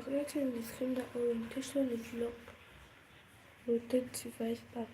Calculating the screen that orientation is locked. Rotate device back.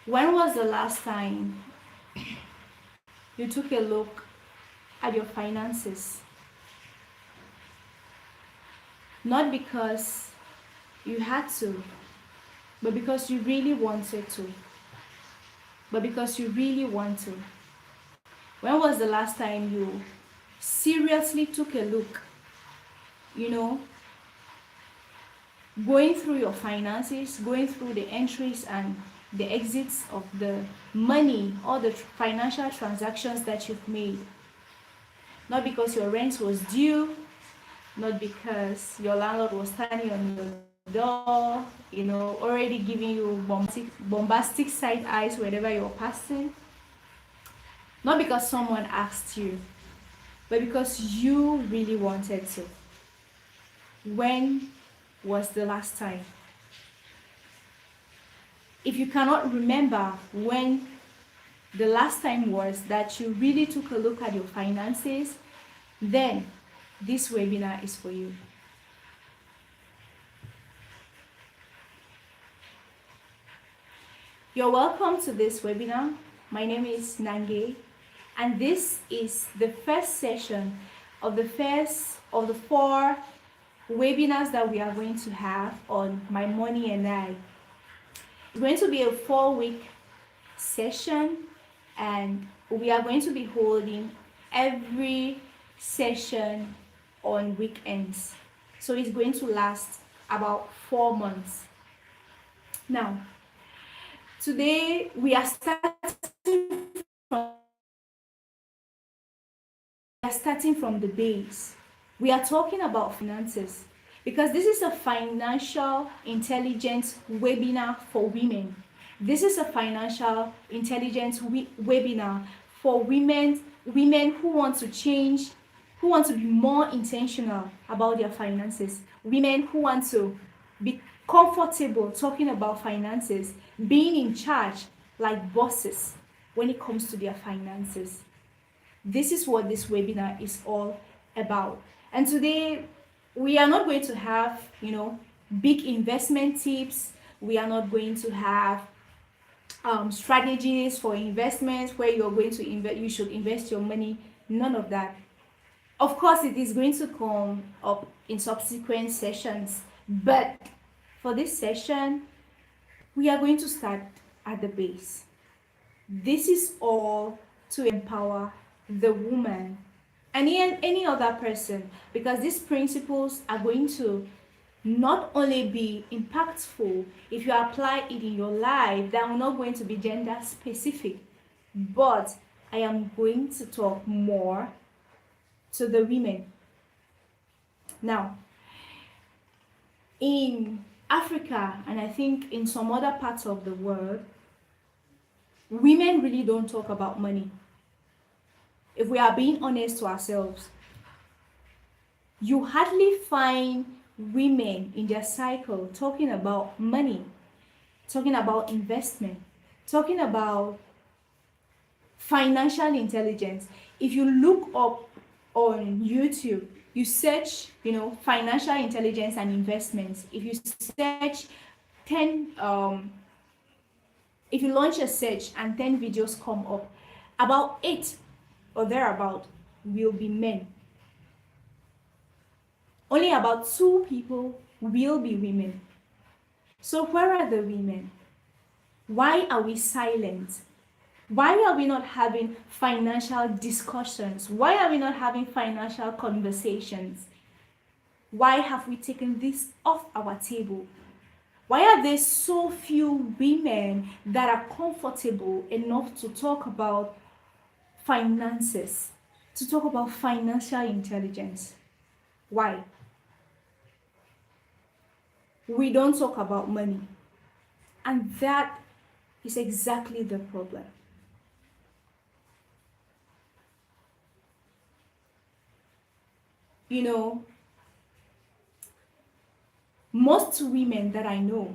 When was the last time you took a look at your finances? Not because you had to, but because you really wanted to. But because you really want to. When was the last time you seriously took a look, going through your finances, going through the entries and the exits of the money, all the financial transactions that you've made? Not because your rent was due, not because your landlord was standing on your door, already giving you bombastic side eyes wherever you're passing. Not because someone asked you, but because you really wanted to. When was the last time? If you cannot remember when the last time was that you really took a look at your finances, then this webinar is for you. You're welcome to this webinar. My name is Nange, and this is the first session of the first of the 4 webinars that we are going to have on My Money and I. It's going to be a 4-week session, and we are going to be holding every session on weekends. So it's going to last about 4 months. Now, today we are starting from the base. We are talking about finances because this is a financial intelligence webinar for women. This is a financial intelligence webinar for women who want to change, who want to be more intentional about their finances, women who want to be comfortable talking about finances, being in charge like bosses when it comes to their finances. This is what this webinar is all about. And today we are not going to have, big investment tips. We are not going to have strategies for investments where you're going to invest, you should invest your money. None of that. Of course, it is going to come up in subsequent sessions, but for this session, we are going to start at the base. This is all to empower the woman and any other person, because these principles are going to not only be impactful if you apply it in your life, that are not going to be gender specific, but I am going to talk more to the women. Now, in Africa, and I think in some other parts of the world, women really don't talk about money. If we are being honest to ourselves, You hardly find women in their cycle talking about money, talking about investment, talking about financial intelligence. If you look up on YouTube, you search, financial intelligence and investments. If you search 10, if you launch a search and 10 videos come up, about 8 or thereabout will be men. Only about 2 people will be women. So where are the women? Why are we silent? Why are we not having financial discussions? Why are we not having financial conversations? Why have we taken this off our table? Why are there so few women that are comfortable enough to talk about finances, to talk about financial intelligence? Why? We don't talk about money. And that is exactly the problem. Most women that I know,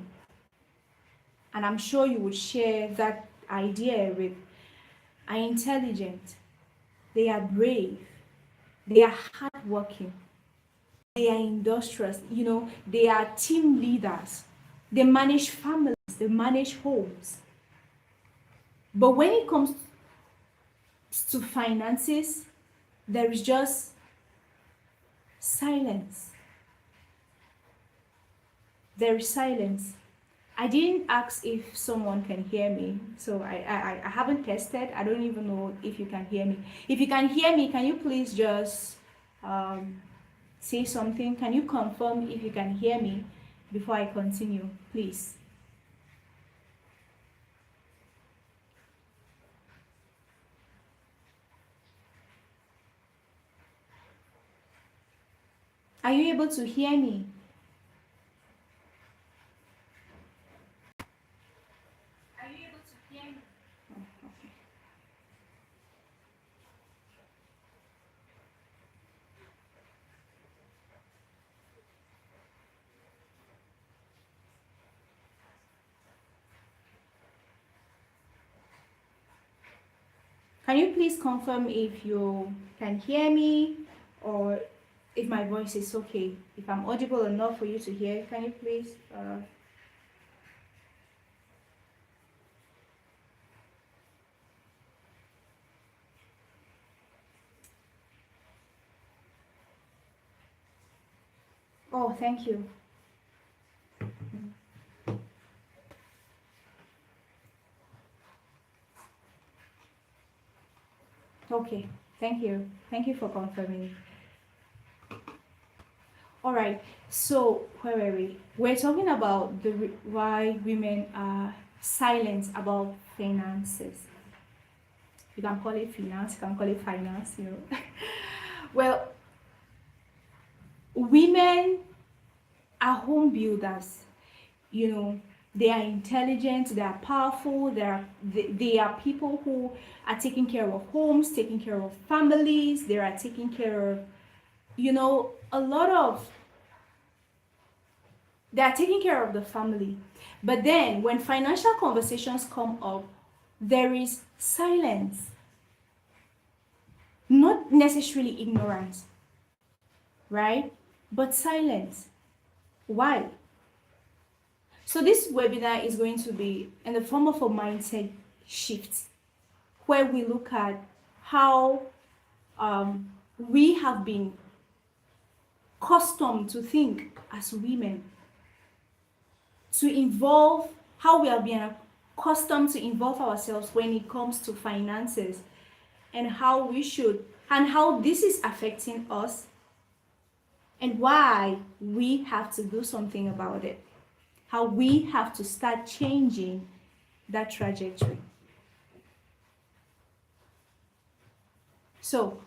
and I'm sure you would share that idea with, are intelligent, they are brave, they are hardworking, they are industrious, they are team leaders, they manage families, they manage homes. But when it comes to finances, there is just silence. There is silence. I didn't ask if someone can hear me, so I haven't tested. I don't even know if you can hear me. If you can hear me, can you please just say something? Can you confirm if you can hear me before I continue, please? Are you able to hear me? Are you able to hear me? Oh, okay. Can you please confirm if you can hear me, or if my voice is okay? If I'm audible enough for you to hear, can you please? Oh, thank you. Okay, thank you. Thank you for confirming. All right, so where were we? We're talking about why women are silent about finances. You can call it finance, you can call it finance. Well, women are home builders. They are intelligent, they are powerful, they are people who are taking care of homes, taking care of families, they are taking care of, a lot of, they are taking care of the family. But then when financial conversations come up, there is silence. Not necessarily ignorance, right? But silence. Why? So this webinar is going to be in the form of a mindset shift, where we look at how we have been accustomed to think as women, to involve, how we have been accustomed to involve ourselves when it comes to finances, and how we should, and how this is affecting us, and why we have to do something about it. How we have to start changing that trajectory. So,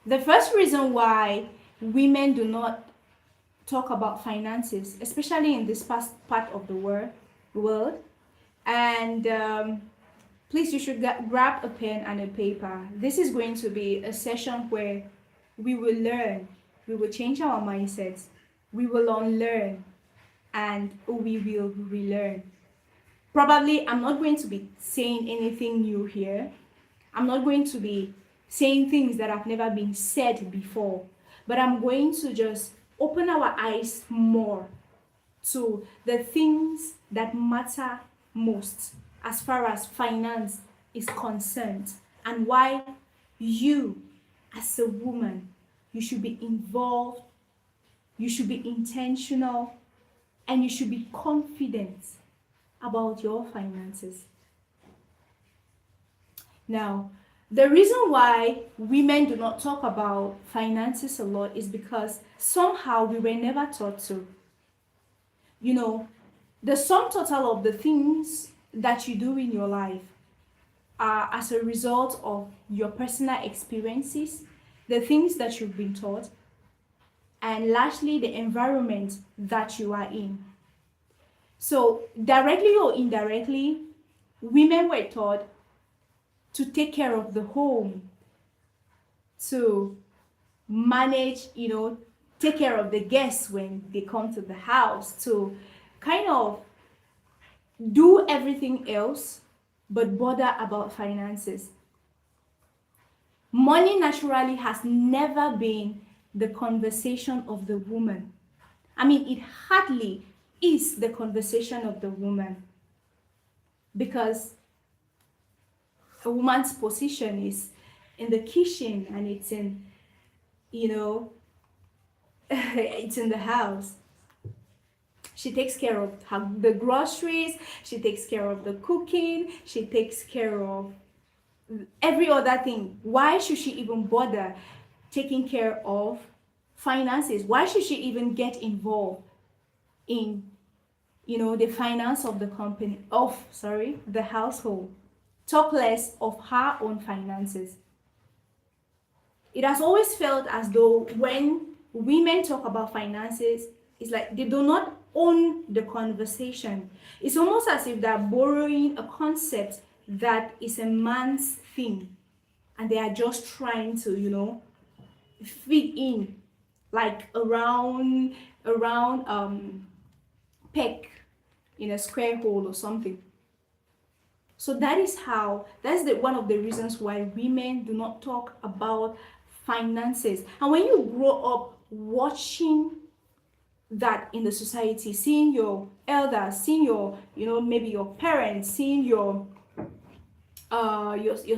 the first reason why women do not talk about finances, especially in this part of the world, and please, you should grab a pen and a paper. This is going to be a session where we will learn we will change our mindsets, we will unlearn, and we will relearn. Probably, I'm not going to be saying anything new here. I'm not going to be saying things that have never been said before, but I'm going to just open our eyes more to the things that matter most as far as finance is concerned, and why you, as a woman, you should be involved, you should be intentional, and you should be confident about your finances. Now, the reason why women do not talk about finances a lot is because somehow we were never taught to. You know, the sum total of the things that you do in your life are as a result of your personal experiences, the things that you've been taught, and lastly, the environment that you are in. So, directly or indirectly, women were taught to take care of the home, to manage, take care of the guests when they come to the house, to kind of do everything else but bother about finances. Money naturally has never been the conversation of the woman. I mean, it hardly is the conversation of the woman, because a woman's position is in the kitchen, and it's in, it's in the house. She takes care of the groceries, she takes care of the cooking, she takes care of every other thing. Why should she even bother taking care of finances? Why should she even get involved in, the finance of the the household? Talk less of her own finances. It has always felt as though when women talk about finances, it's like they do not own the conversation. It's almost as if they're borrowing a concept that is a man's thing, and they are just trying to, fit in like around peg in a square hole or something. So that's one of the reasons why women do not talk about finances. And when you grow up watching that in the society, seeing your elders, seeing your, maybe your parents, seeing your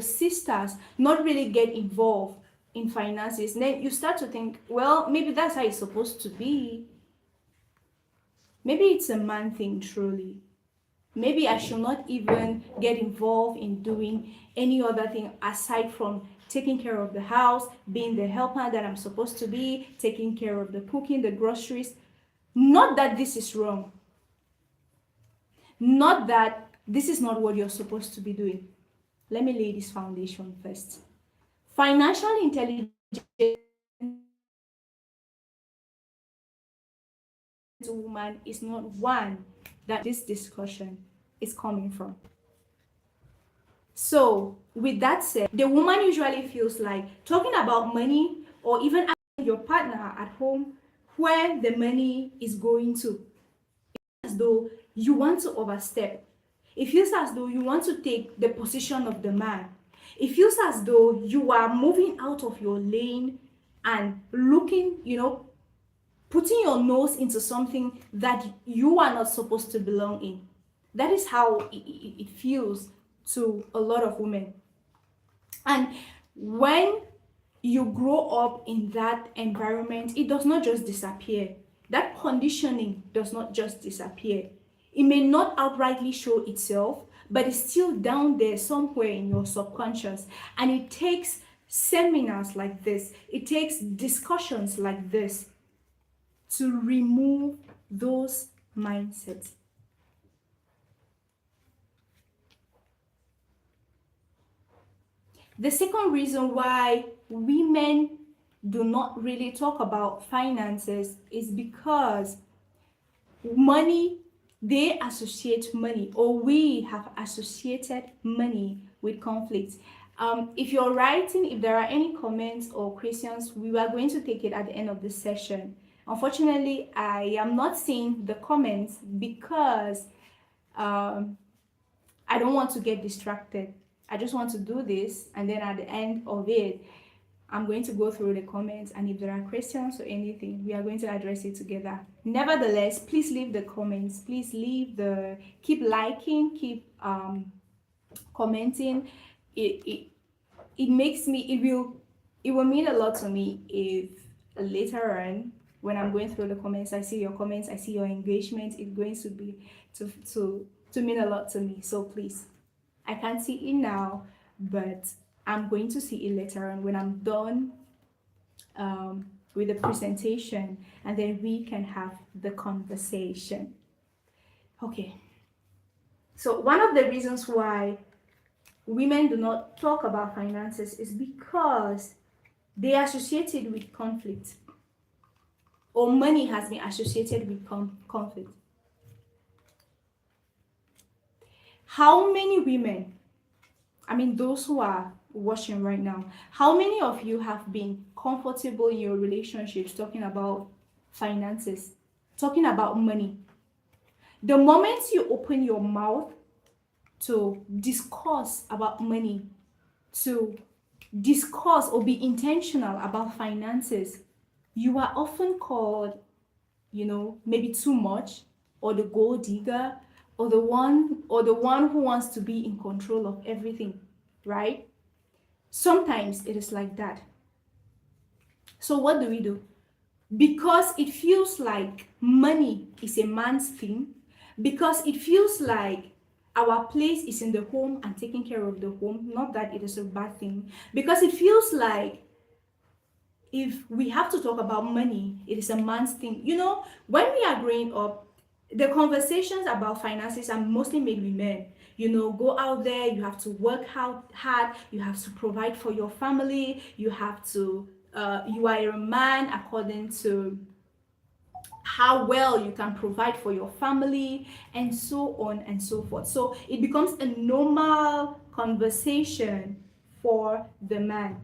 sisters not really get involved in finances, then you start to think, well, maybe that's how it's supposed to be. Maybe it's a man thing, truly. Maybe I should not even get involved in doing any other thing aside from taking care of the house, being the helper that I'm supposed to be, taking care of the cooking, the groceries. Not that this is wrong. Not that this is not what you're supposed to be doing. Let me lay this foundation first. Financial intelligence woman is not one that this discussion is coming from. So, with that said, the woman usually feels like talking about money, or even asking your partner at home where the money is going to, as though you want to overstep. It feels as though you want to take the position of the man. It feels as though you are moving out of your lane and looking, putting your nose into something that you are not supposed to belong in. That is how it feels to a lot of women. And when you grow up in that environment, it does not just disappear. That conditioning does not just disappear. It may not outrightly show itself, but it's still down there somewhere in your subconscious. And it takes seminars like this, it takes discussions like this to remove those mindsets. The second reason why women do not really talk about finances is because they associate money, or we have associated money with conflict. If you're writing, if there are any comments or questions, we are going to take it at the end of the session. Unfortunately, I am not seeing the comments because I don't want to get distracted. I just want to do this, and then at the end of it, I'm going to go through the comments, and if there are questions or anything, we are going to address it together. Nevertheless, please leave the comments. Please keep liking, keep commenting. It makes me, it will mean a lot to me if later on, when I'm going through the comments, I see your comments, I see your engagement. It's going to be to mean a lot to me. So please, I can't see it now, but I'm going to see it later on when I'm done with the presentation, and then we can have the conversation. Okay. So one of the reasons why women do not talk about finances is because they are associated with conflict, or money has been associated with conflict. How many women, I mean those who are watching right now, how many of you have been comfortable in your relationships talking about finances, talking about money? The moment you open your mouth to discuss about money, to discuss or be intentional about finances, you are often called, maybe too much, or the gold digger, or the one who wants to be in control of everything, right? Sometimes it is like that. So what do we do? Because it feels like money is a man's thing, because it feels like our place is in the home and taking care of the home, not that it is a bad thing, because it feels like if we have to talk about money, it is a man's thing. When we are growing up, the conversations about finances are mostly made with men. Go out there, you have to work hard, you have to provide for your family, you are a man according to how well you can provide for your family, and so on and so forth. So it becomes a normal conversation for the man.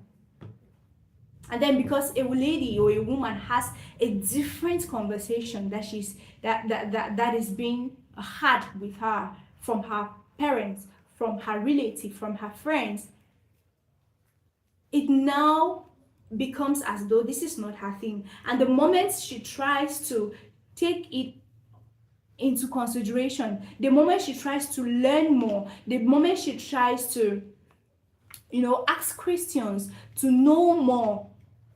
And then because a lady or a woman has a different conversation that is being had with her from her parents, from her relatives, from her friends, it now becomes as though this is not her thing. And the moment she tries to take it into consideration, the moment she tries to learn more, the moment she tries to ask questions, to know more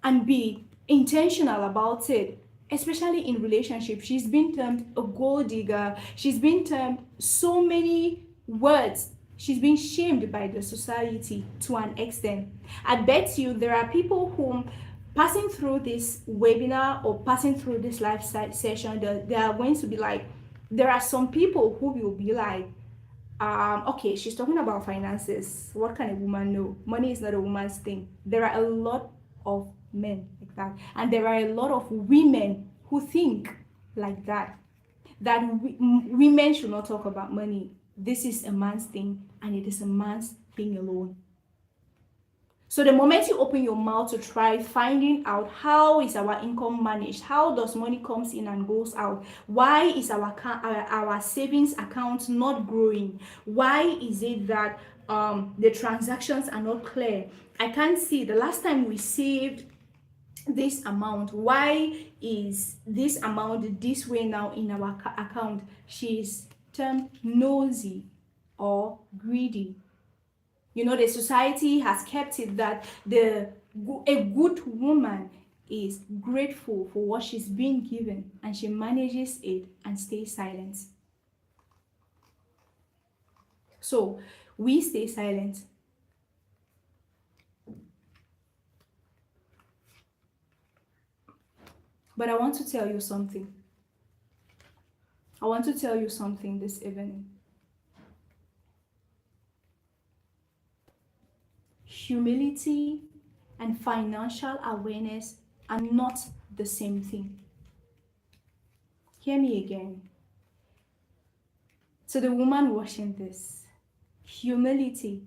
and be intentional about it, especially in relationships, she's been termed a gold digger, she's been termed so many words, she's been shamed by the society to an extent. I bet you there are people whom, passing through this webinar or passing through this live session, they are going to be like, there are some people who will be like, okay, she's talking about finances. What can a woman know? Money is not a woman's thing. There are a lot of men like that, and there are a lot of women who think like that women should not talk about money. This is a man's thing, and it is a man's thing alone. So the moment you open your mouth to try finding out how is our income managed, how does money comes in and goes out, why is our savings account not growing, why is it that the transactions are not clear, I can't see the last time we saved this amount, why is this amount this way now in our account, she's termed nosy or greedy. The society has kept it that a good woman is grateful for what she's been given, and she manages it and stays silent. So we stay silent. But I want to tell you something. I want to tell you something this evening. Humility and financial awareness are not the same thing. Hear me again. To the woman watching this, humility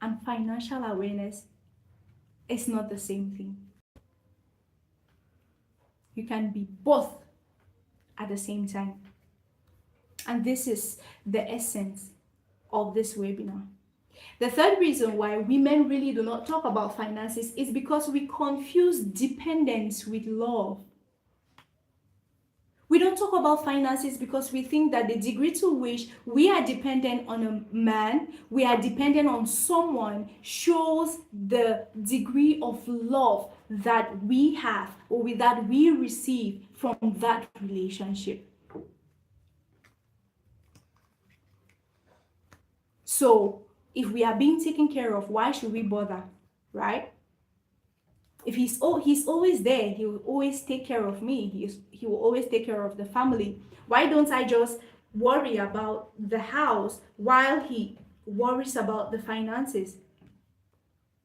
and financial awareness is not the same thing. You can be both at the same time. And this is the essence of this webinar. The third reason why women really do not talk about finances is because we confuse dependence with love. We don't talk about finances because we think that the degree to which we are dependent on a man, we are dependent on someone, shows the degree of love that we have or that we receive from that relationship. So, if we are being taken care of, why should we bother, right? If he's always there, he will always take care of me. He will always take care of the family. Why don't I just worry about the house while he worries about the finances?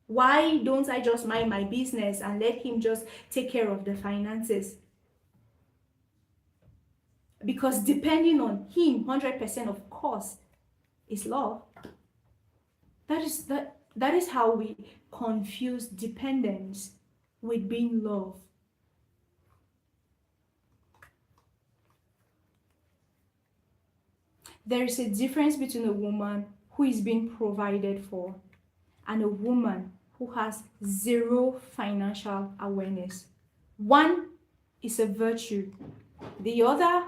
Why don't I just mind my business and let him just take care of the finances? Because depending on him 100%, of course, is love. That is how we confuse dependence with being love. There is a difference between a woman who is being provided for and a woman who has zero financial awareness. One is a virtue, the other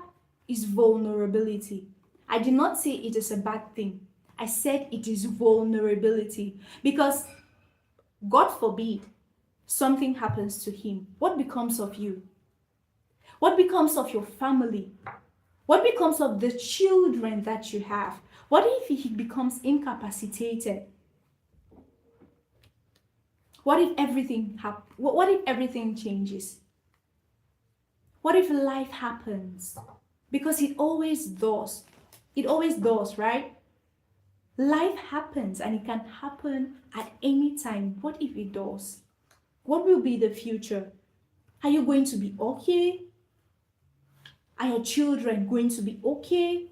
is vulnerability. I did not say it is a bad thing. I said it is vulnerability, because God forbid something happens to him. What becomes of you? What becomes of your family? What becomes of the children that you have? What if he becomes incapacitated? What if everything What if everything changes? What if life happens? Because it always does. It always does, right? Life happens, and it can happen at any time. What if it does? What will be the future? Are you going to be okay? Are your children going to be okay?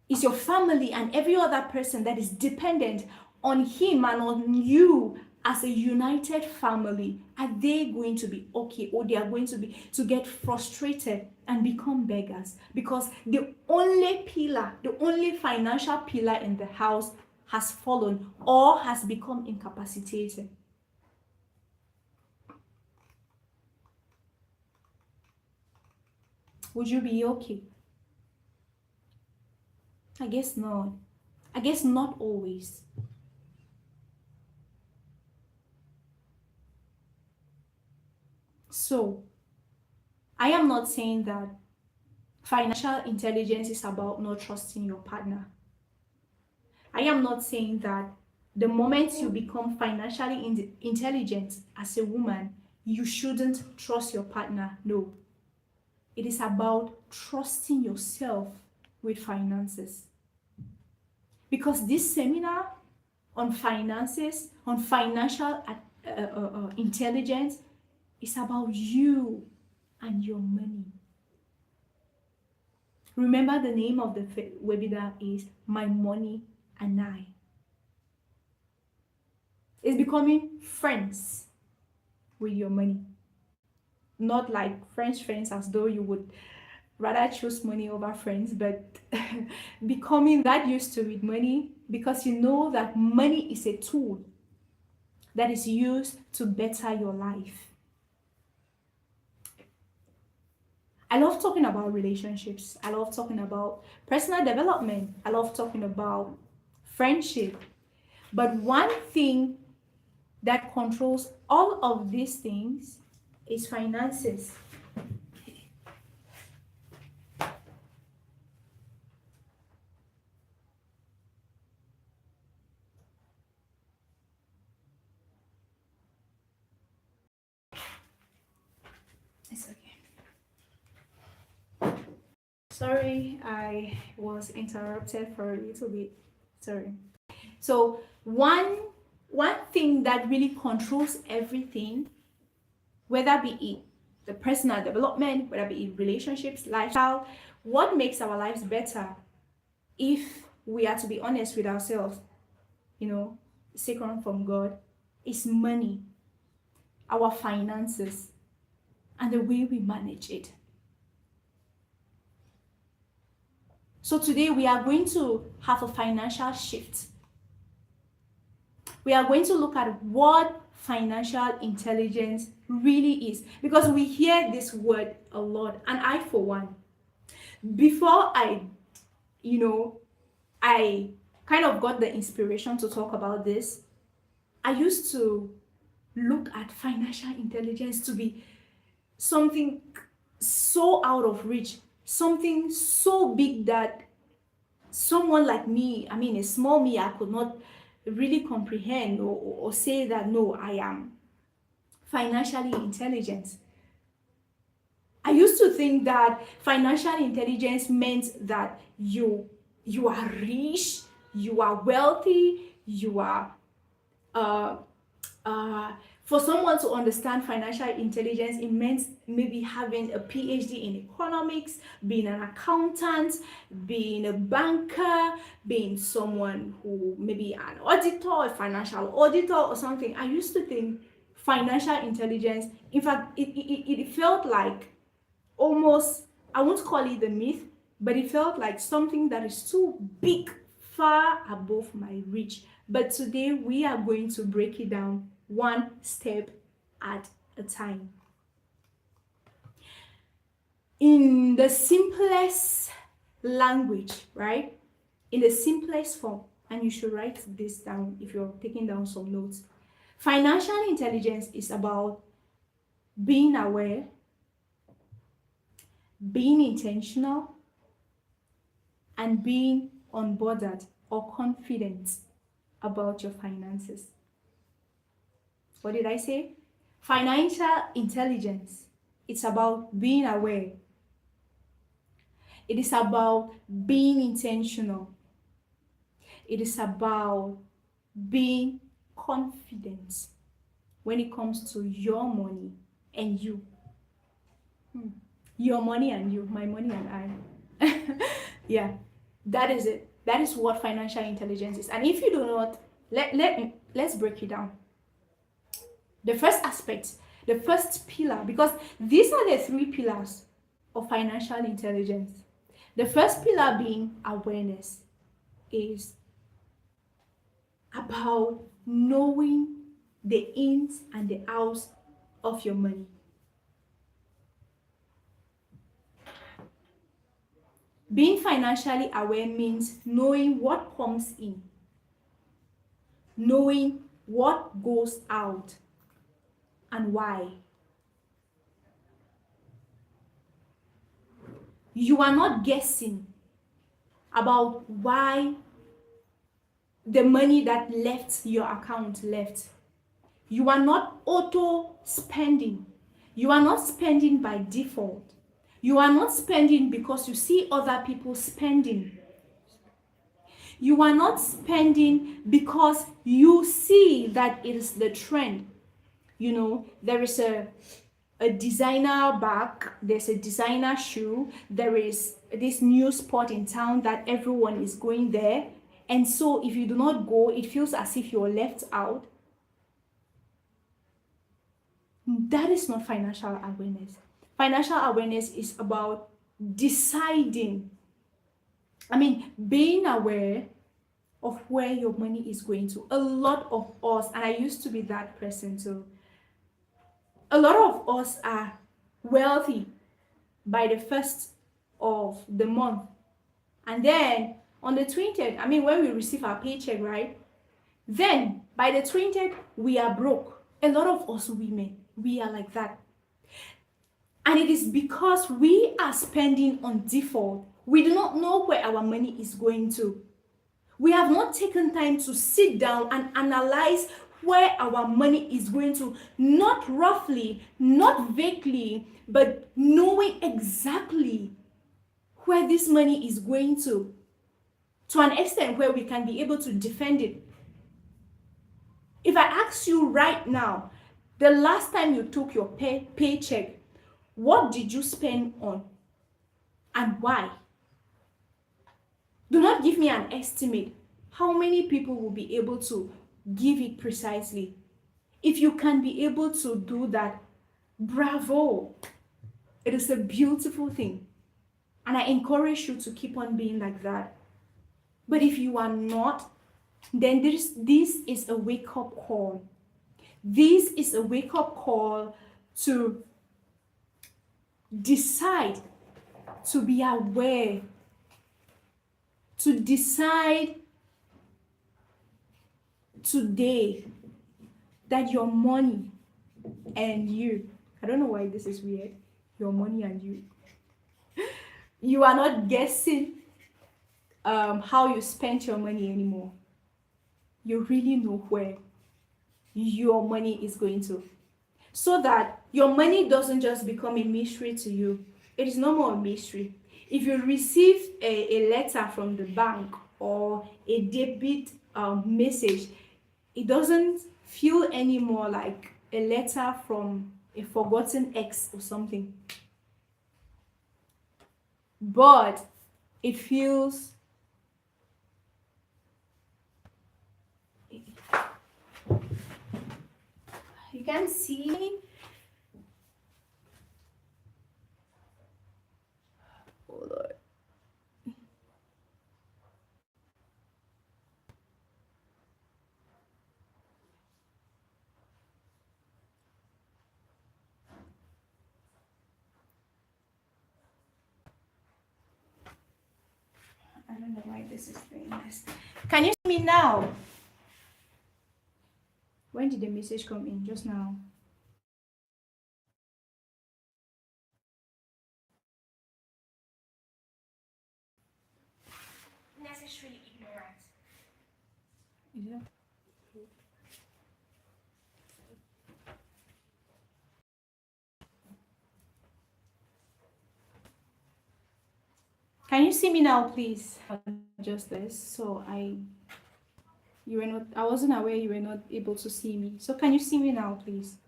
Is your family and every other person that is dependent on him and on you as a united family, are they going to be okay, or they are going to get frustrated and become beggars because the only financial pillar in the house has fallen or has become incapacitated? Would you be okay? I guess not. I guess not always. So, I am not saying that financial intelligence is about not trusting your partner. I am not saying that the moment you become financially intelligent as a woman, you shouldn't trust your partner. No. It is about trusting yourself with finances. Because this seminar on finances, on financial intelligence, is about you and your money. Remember, the name of the webinar is My Money and I. It's becoming friends with your money. Not like friends as though you would rather choose money over friends, but becoming that used to with money, because you know that money is a tool that is used to better your life. I love talking about relationships. I love talking about personal development. I love talking about friendship. But one thing that controls all of these things is finances. It's okay. Sorry, I was interrupted for a little bit. Sorry. So one thing that really controls everything, whether be it the personal development, whether be it relationships, lifestyle, what makes our lives better, if we are to be honest with ourselves, second from God is money, our finances, and the way we manage it. So today we are going to have a financial shift. We are going to look at what financial intelligence really is, because we hear this word a lot, and I, for one, before I kind of got the inspiration to talk about this, I used to look at financial intelligence to be something so out of reach, something so big that someone like me, I mean, a small me, I could not really comprehend or say that, no, I am financially intelligent. I used to think that financial intelligence meant that you are rich, you are wealthy, you are uh, for someone to understand financial intelligence, it means maybe having a PhD in economics, being an accountant, being a banker, being someone who maybe an auditor, a financial auditor or something. I used to think financial intelligence, in fact, it felt like almost, I won't call it a myth, but it felt like something that is too big, far above my reach. But today we are going to break it down one step at a time. In the simplest language, right? In the simplest form, and you should write this down if you're taking down some notes. Financial intelligence is about being aware, being intentional, and being unbothered or confident about your finances. What did I say? Financial intelligence, it's about being aware. It is about being intentional. It is about being confident when it comes to your money and you. Your money and you, my money and I. Yeah, that is it. That is what financial intelligence is. And if you do not, let's break it down. The first aspect, the first pillar, because these are the three pillars of financial intelligence. The first pillar being awareness is about knowing the ins and the outs of your money. Being financially aware means knowing what comes in, knowing what goes out, and why. You are not guessing about why the money that left your account left. You are not auto spending. You are not spending by default. You are not spending because you see other people spending. You are not spending because you see that it is the trend. You know, there is a designer bag, there's a designer shoe, there is this new spot in town that everyone is going there. And so if you do not go, it feels as if you're left out. That is not financial awareness. Financial awareness is about deciding, being aware of where your money is going to. A lot of us, and I used to be that person too, a lot of us are wealthy by the first of the month. And then on the 20th, when we receive our paycheck, right? Then by the 20th, we are broke. A lot of us women, we are like that. And it is because we are spending on default. We do not know where our money is going to. We have not taken time to sit down and analyze where our money is going to, not roughly, not vaguely, but knowing exactly where this money is going to an extent where we can be able to defend it. If I ask you right now, the last time you took your paycheck, what did you spend on and why? Do not give me an estimate. How many people will be able to give it precisely. If you can be able to do that, bravo. It is a beautiful thing. And I encourage you to keep on being like that. But if you are not, then this is a wake-up call. This is a wake-up call to decide, to be aware, to decide today that your money and you, I don't know why this is weird, your money and you are not guessing how you spent your money anymore. You really know where your money is going to, so that your money doesn't just become a mystery to you. It is no more a mystery. If you receive a letter from the bank or a debit message, it doesn't feel anymore like a letter from a forgotten ex or something, but it feels, you can see me. Hold on. I don't know why this is doing this. Can you see me now? When did the message come in? Just now. Necessarily ignorant. Is it? Can you see me now, please? Just this. So I wasn't aware you were not able to see me. So can you see me now, please?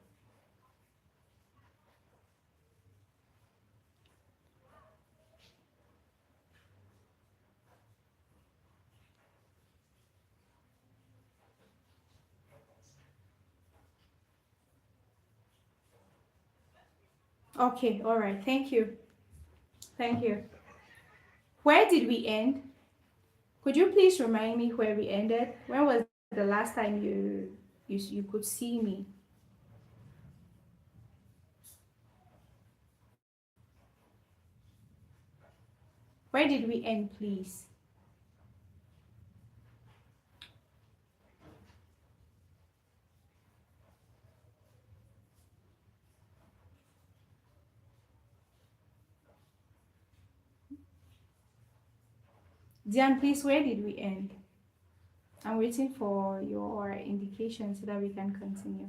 Okay, all right. Thank you. Thank you. Where did we end? Could you please remind me where we ended? When was the last time you could see me? Where did we end, please? Diane, please, where did we end? I'm waiting for your indication so that we can continue.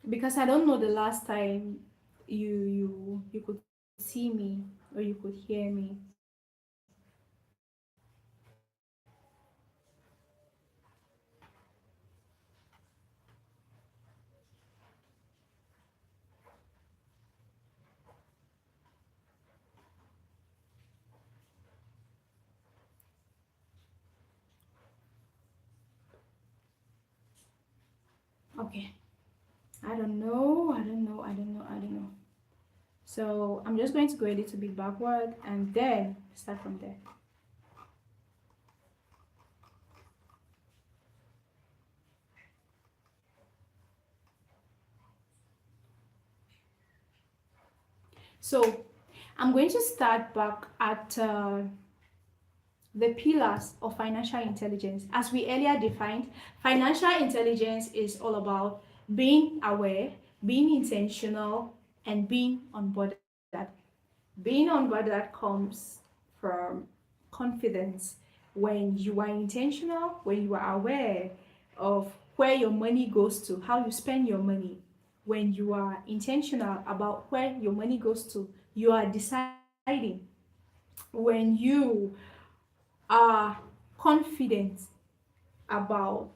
Because I don't know the last time you could see me or you could hear me. Okay. I don't know. So I'm just going to go a little bit backward and then start from there. So I'm going to start back at the pillars of financial intelligence. As we earlier defined, financial intelligence is all about being aware, being intentional, and being on board. Being on board that comes from confidence. When you are intentional, when you are aware of where your money goes to, how you spend your money, when you are intentional about where your money goes to, you are deciding. When you are confident about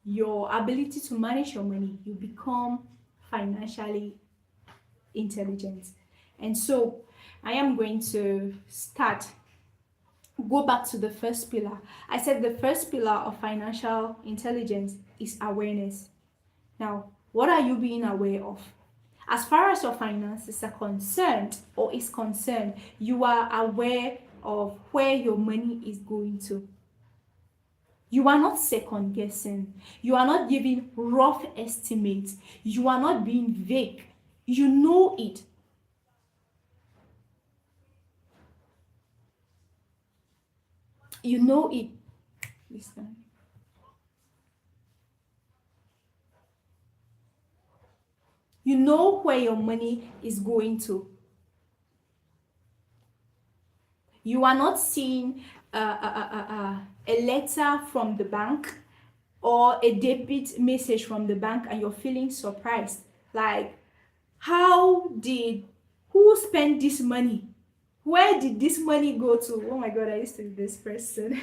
your ability to manage your money, you become financially intelligent. And so I am going to go back to the first pillar. I said the first pillar of financial intelligence is awareness. Now, what are you being aware of? As far as your finances are concerned or is concerned, you are aware of where your money is going to. You are not second guessing. You are not giving rough estimates. You are not being vague. You know it. You know it. Listen. You know where your money is going to. You are not seeing a letter from the bank or a debit message from the bank and you're feeling surprised. Like, who spent this money? Where did this money go to? Oh my God, I used to be this person.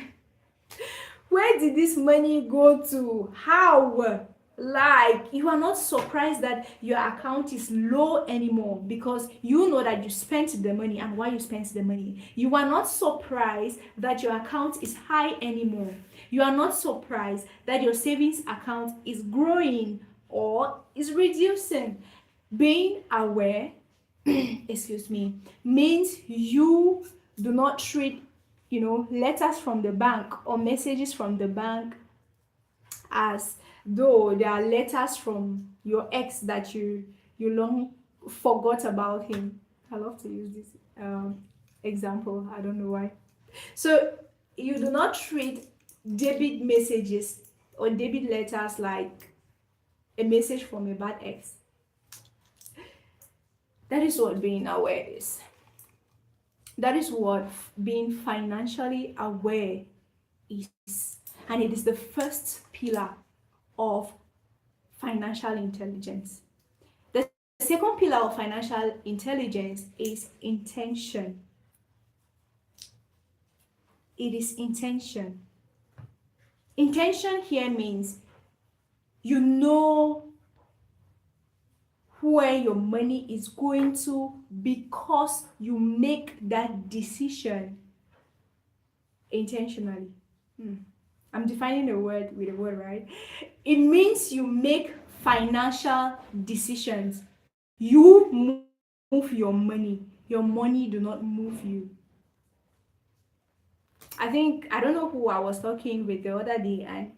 Where did this money go to? How? Like, you are not surprised that your account is low anymore because you know that you spent the money and why you spent the money. You are not surprised that your account is high anymore. You are not surprised that your savings account is growing or is reducing. Being aware, excuse me, means you do not treat letters from the bank or messages from the bank as though they are letters from your ex that you long forgot about him. I love to use this example. I don't know why. So you do not treat debit messages or debit letters like a message from a bad ex. That is what being aware is. That is what being financially aware is. And it is the first pillar of financial intelligence. The second pillar of financial intelligence is intention. It is intention. Intention here means you know where your money is going to because you make that decision intentionally. I'm defining a word with a word, right? It means you make financial decisions. You move your money. Your money do not move you. I don't know who I was talking with the other day, and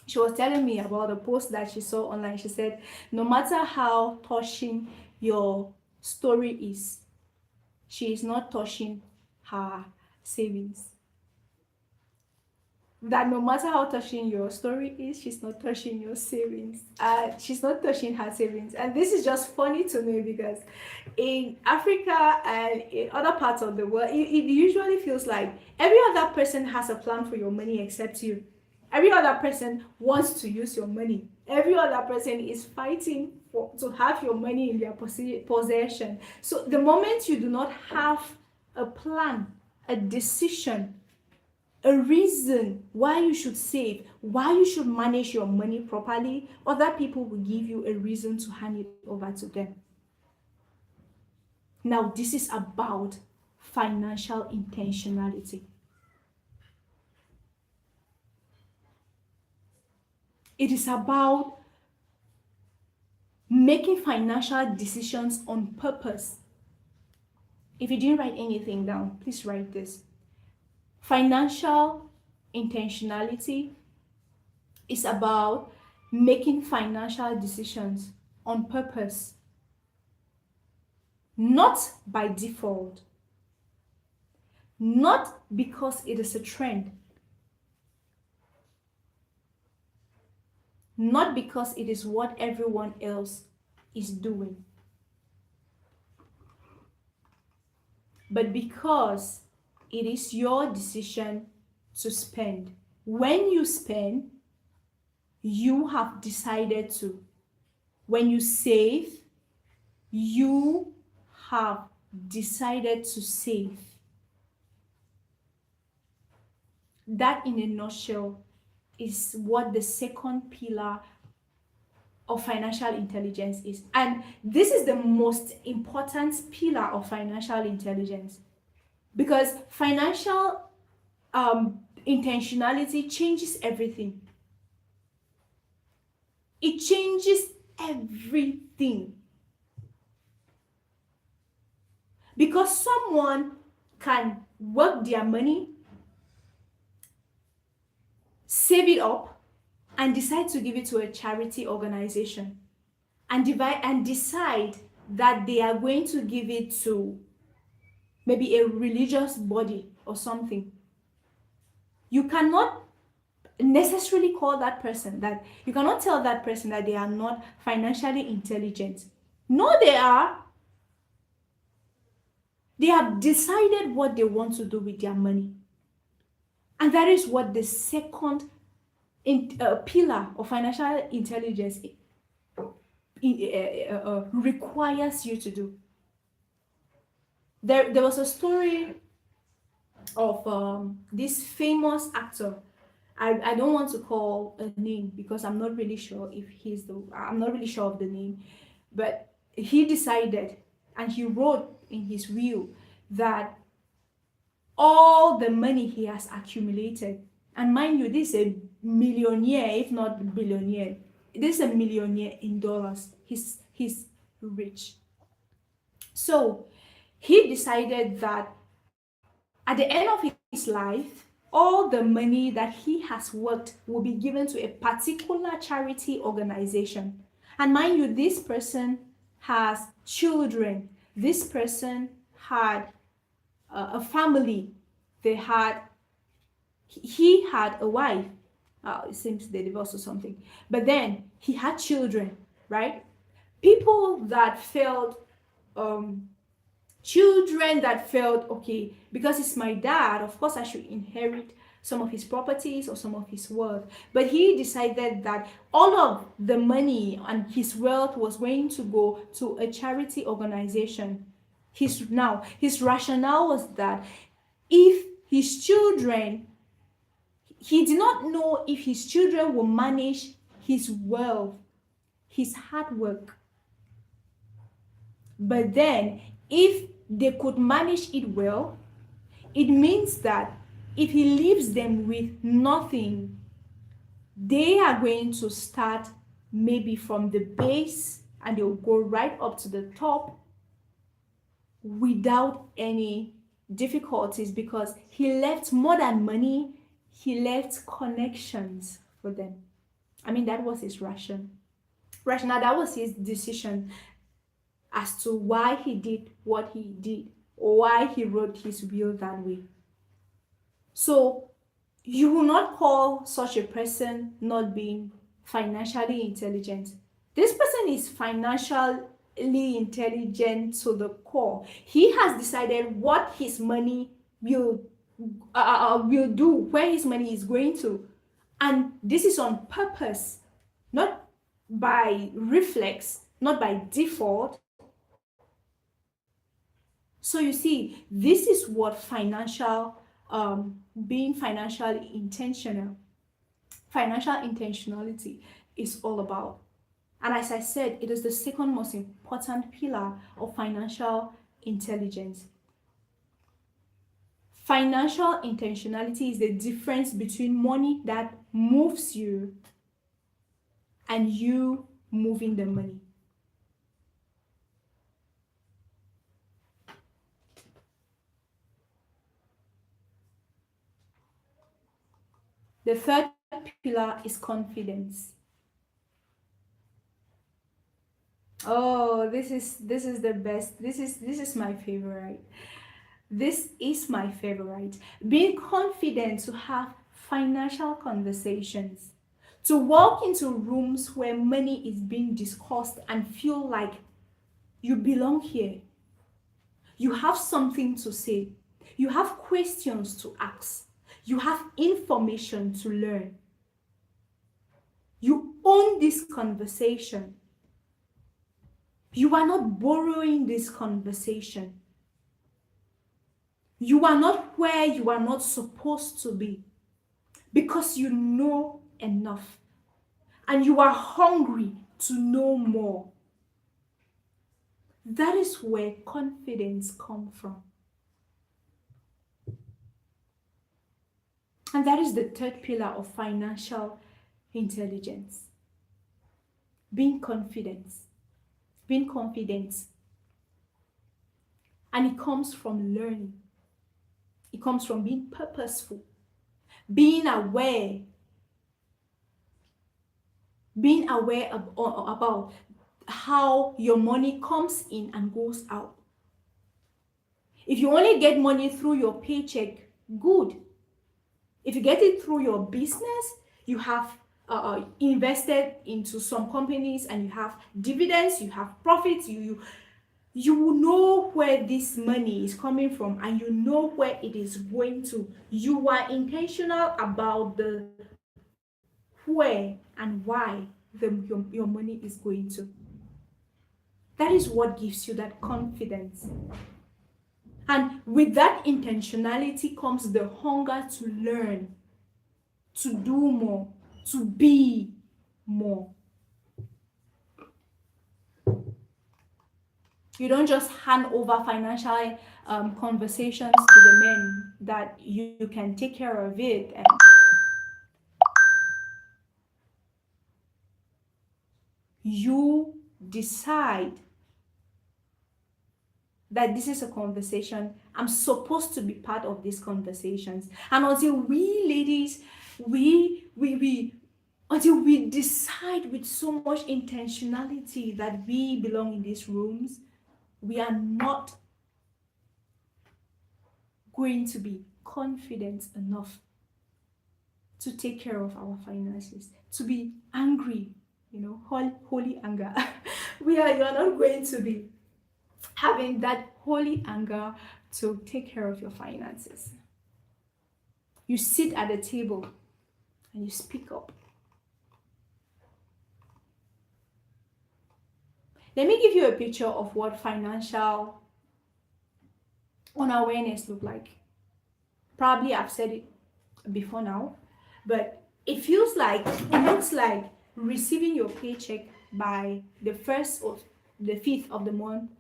she was telling me about a post that she saw online. She said, no matter how touching your story is, she is not touching her savings. That no matter how touching your story is, she's not touching your savings. She's not touching her savings. And this is just funny to me because in Africa and in other parts of the world, it usually feels like every other person has a plan for your money except you. Every other person wants to use your money. Every other person is fighting to have your money in their possession. So the moment you do not have a plan, a decision, a reason why you should save, why you should manage your money properly, other people will give you a reason to hand it over to them. Now, this is about financial intentionality. It is about making financial decisions on purpose. If you didn't write anything down, please write this. Financial intentionality is about making financial decisions on purpose, not by default, not because it is a trend, not because it is what everyone else is doing, but because it is your decision to spend. When you spend, you have decided to. When you save, you have decided to save. That, in a nutshell, is what the second pillar of financial intelligence is. And this is the most important pillar of financial intelligence, because financial intentionality changes everything. It changes everything. Because someone can work their money, save it up, and decide to give it to a charity organization, and decide that they are going to give it to maybe a religious body or something. You cannot necessarily call that person that, you cannot tell that person that they are not financially intelligent. No, they are. They have decided what they want to do with their money. And that is what the second pillar of financial intelligence requires you to do. There was a story of this famous actor. I don't want to call a name because I'm not really sure if I'm not really sure of the name, but he decided and he wrote in his will that all the money he has accumulated, and mind you, this is a millionaire, if not billionaire. This is a millionaire in dollars. He's rich. So he decided that at the end of his life, all the money that he has worked will be given to a particular charity organization. And mind you, this person has children. This person had a family. He had a wife. It seems they divorced or something. But then he had children, right? People that felt children that felt, okay, because it's my dad, of course I should inherit some of his properties or some of his wealth. But he decided that all of the money and his wealth was going to go to a charity organization. His rationale was that if his children, he did not know if his children will manage his wealth, his hard work. But then if they could manage it well, it means that if he leaves them with nothing, they are going to start maybe from the base and they'll go right up to the top without any difficulties, because he left more than money, he left connections for them. I mean, that was his rationale. That was his decision as to why he did what he did, or why he wrote his will that way. So you will not call such a person not being financially intelligent. This person is financially intelligent to the core. He has decided what his money will do, where his money is going to, and this is on purpose, not by reflex, not by default. So you see, this is what being financially intentional, financial intentionality is all about. And as I said, it is the second most important pillar of financial intelligence. Financial intentionality is the difference between money that moves you and you moving the money. The third pillar is confidence. Oh, this is the best. This is my favorite. This is my favorite. Being confident to have financial conversations, to walk into rooms where money is being discussed and feel like you belong here. You have something to say. You have questions to ask. You have information to learn. You own this conversation. You are not borrowing this conversation. You are not where you are not supposed to be, because you know enough and you are hungry to know more. That is where confidence comes from. And that is the third pillar of financial intelligence. Being confident. Being confident. And it comes from learning. It comes from being purposeful, being aware about how your money comes in and goes out. If you only get money through your paycheck, good. If you get it through your business, you have invested into some companies and you have dividends, you have profits, you will know where this money is coming from and you know where it is going to. You are intentional about the where and why your money is going to. That is what gives you that confidence. And with that intentionality comes the hunger to learn, to do more, to be more. You don't just hand over financial conversations to the men that you can take care of it. And you decide that this is a conversation. I'm supposed to be part of these conversations. And until we ladies, until we decide with so much intentionality that we belong in these rooms, we are not going to be confident enough to take care of our finances, to be angry, holy anger. You are not going to be having that holy anger to take care of your finances. You sit at the table and you speak up. Let me give you a picture of what financial unawareness look like. Probably I've said it before now, but it looks like receiving your paycheck by the 1st or the 5th of the month,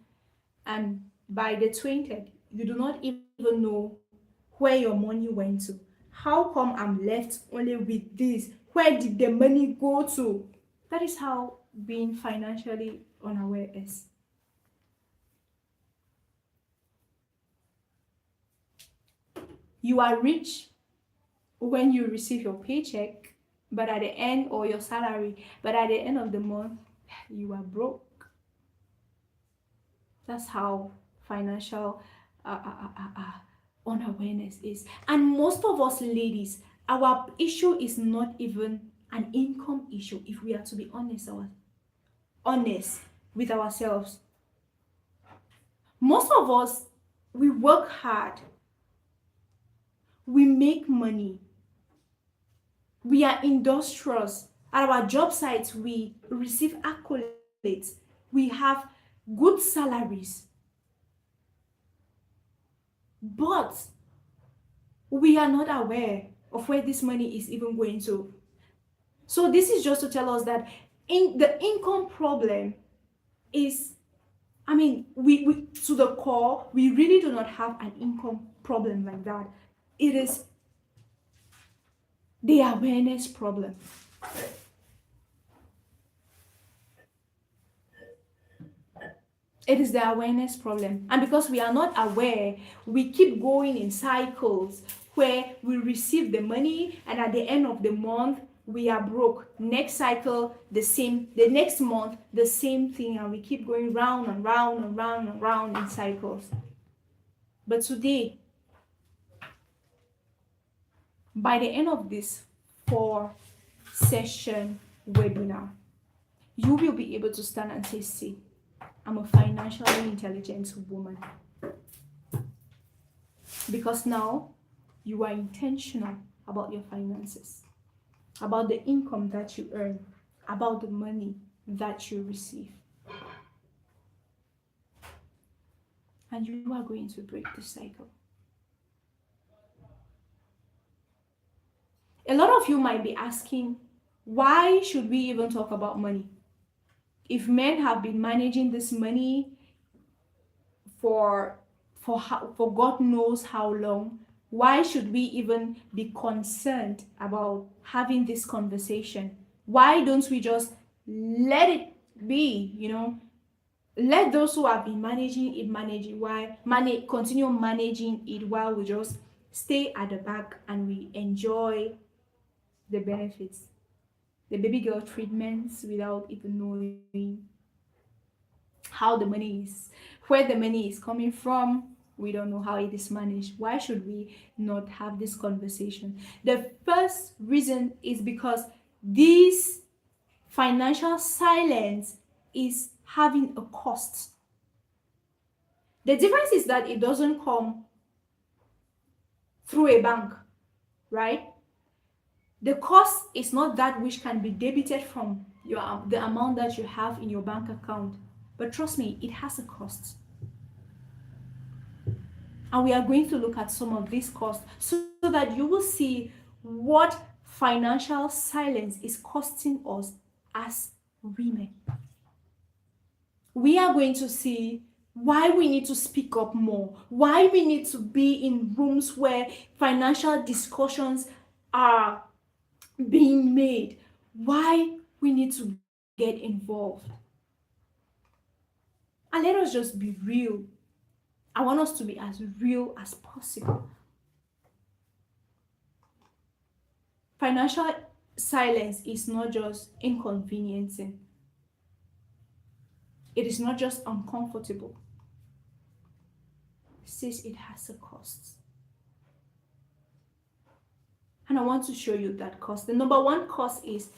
and by the 20th, you do not even know where your money went to. How come I'm left only with this? Where did the money go to? That is how being financially unaware is. You are rich when you receive your paycheck, but at the end, or your salary, but at the end of the month, you are broke. That's how financial unawareness is. And most of us ladies, our issue is not even an income issue, if we are to be honest with ourselves. Most of us, we work hard, we make money, we are industrious. At our job sites, we receive accolades, we have good salaries, but we are not aware of where this money is even going to. So this is just to tell us that the income problem is, we to the core, we really do not have an income problem like that. It is the awareness problem. It is the awareness problem. And because we are not aware, we keep going in cycles where we receive the money and at the end of the month, we are broke. Next cycle, the same. The next month, the same thing. And we keep going round and round and round and round in cycles. But today, by the end of this 4-session webinar, you will be able to stand and say, see, I'm a financially intelligent woman. Because now you are intentional about your finances, about the income that you earn, about the money that you receive. And you are going to break the cycle. A lot of you might be asking, why should we even talk about money? if men have been managing this money for for God knows how long, why should we even be concerned about having this conversation? Why don't we just let it be, let those who have been managing it manage it, why continue managing it, while we just stay at the back and we enjoy the benefits, the baby girl treatments, without even knowing how the money is, where the money is coming from. We don't know how it is managed. Why should we not have this conversation? The first reason is because this financial silence is having a cost. The difference is that it doesn't come through a bank, right? The cost is not that which can be debited from the amount that you have in your bank account. But trust me, it has a cost. And we are going to look at some of these costs so that you will see what financial silence is costing us as women. We are going to see why we need to speak up more, why we need to be in rooms where financial discussions are being made, why we need to get involved. And let us just be real. I want us to be as real as possible. Financial silence is not just inconveniencing, it is not just uncomfortable. Sis, it has a cost. And I want to show you that cost. The number one cost is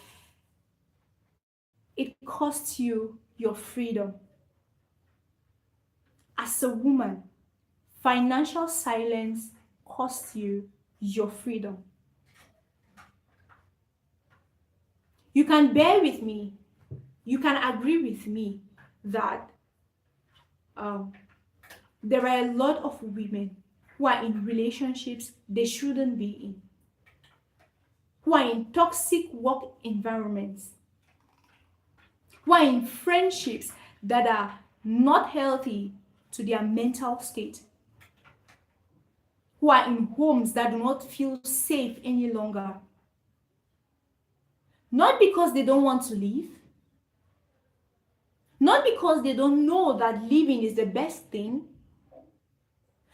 it costs you your freedom. As a woman, financial silence costs you your freedom. You can bear with me, you can agree with me that there are a lot of women who are in relationships they shouldn't be in, who are in toxic work environments, who are in friendships that are not healthy to their mental state, who are in homes that do not feel safe any longer. Not because they don't want to leave, not because they don't know that living is the best thing,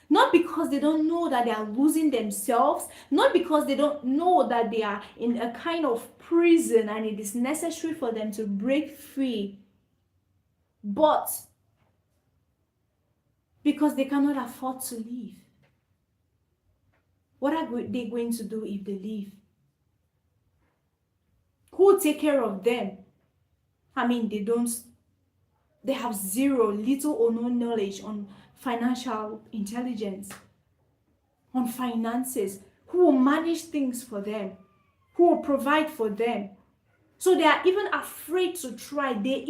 not because they don't know that they are losing themselves, not because they don't know that they are in a kind of prison and it is necessary for them to break free, but because they cannot afford to leave. What are they going to do if they leave? Who will take care of them? I mean, they have zero, little or no knowledge on financial intelligence, on finances. Who will manage things for them? Who will provide for them? So they are even afraid to try. They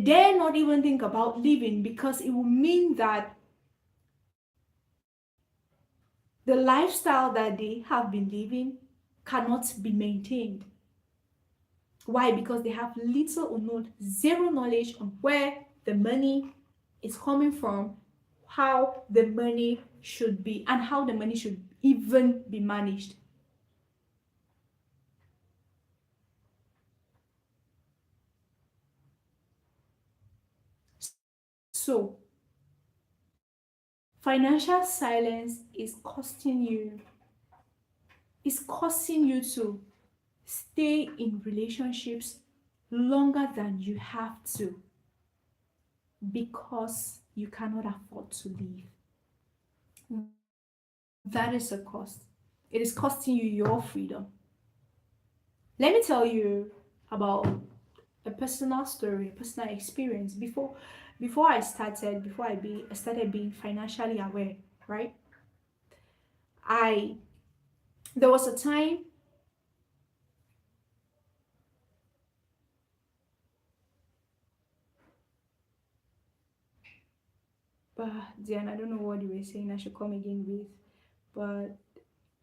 dare not even think about leaving, because it will mean that the lifestyle that they have been living cannot be maintained. Why? Because they have little or no, zero knowledge on where the money is coming from, how the money should be, and how the money should even be managed. So, financial silence is causing you to stay in relationships longer than you have to, because you cannot afford to leave. That is a cost. It is costing you your freedom. Let me tell you about a personal story, a personal experience. Before I started being financially aware, right? I There was a time, but then I don't know what you were saying I should come again with, but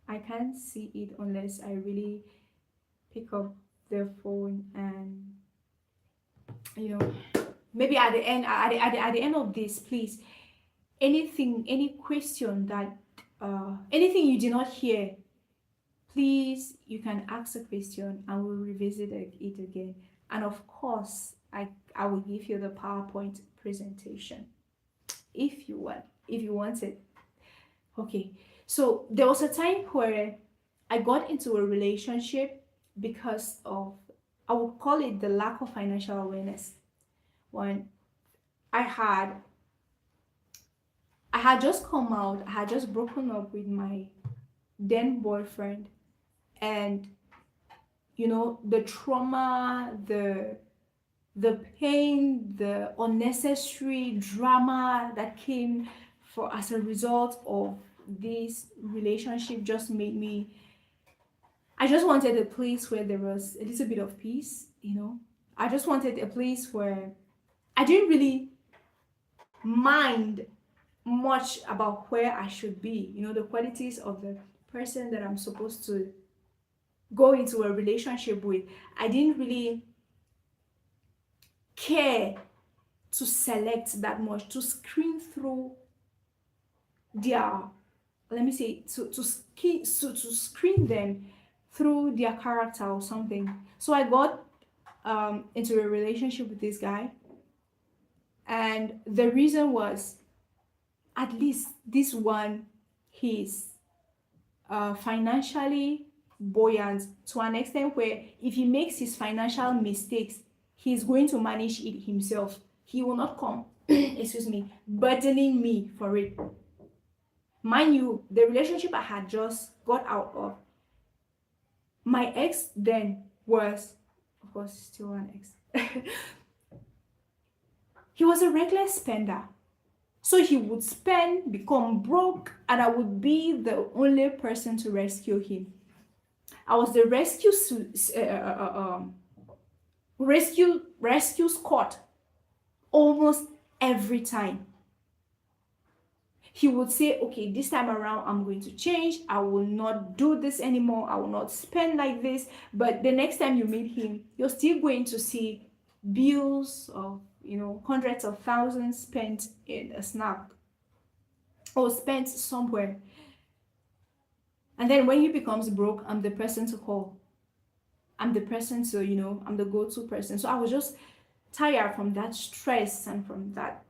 I can't see it unless I really pick up the phone and you know, maybe at the end, at the end of this, please, any question that, anything you did not hear, please, you can ask a question and we'll revisit it again. And of course, I will give you the PowerPoint presentation if you want it. Okay, so there was a time where I got into a relationship because of, I would call it the lack of financial awareness. When I had just come out, I had just broken up with my then boyfriend, and the trauma, the pain, the unnecessary drama that came for as a result of this relationship just made me, I just wanted a place where there was a little bit of peace. I just wanted a place where I didn't really mind much about where I should be, the qualities of the person that I'm supposed to go into a relationship with. I didn't really care to select that much, to screen through their, let me say, to screen them through their character or something. So I got into a relationship with this guy, and the reason was, at least this one, he's financially buoyant to an extent where if he makes his financial mistakes, he's going to manage it himself. He will not come excuse me, burdening me for it. Mind you, the relationship I had just got out of, my ex then was, of course, still an ex. He was a reckless spender. So he would spend, become broke, and I would be the only person to rescue him. I was the rescue squad almost every time. He would say, okay, this time around I'm going to change. I will not do this anymore. I will not spend like this. But the next time you meet him, you're still going to see bills of hundreds of thousands spent in a snack or spent somewhere. And then when he becomes broke, I'm the person to call. I'm the person to, I'm the go-to person. So I was just tired from that stress and from that.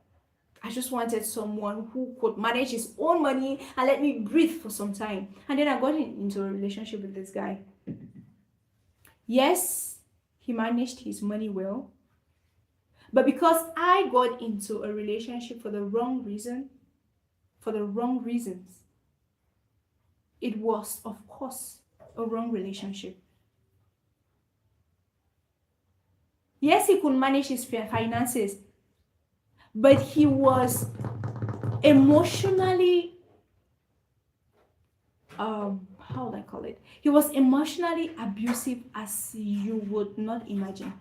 I just wanted someone who could manage his own money and let me breathe for some time. And then I got into a relationship with this guy. Yes, he managed his money well. But because I got into a relationship for the wrong reasons, it was, of course, a wrong relationship. Yes, he could manage his finances, but he was emotionally, how would I call it? He was emotionally abusive as you would not imagine.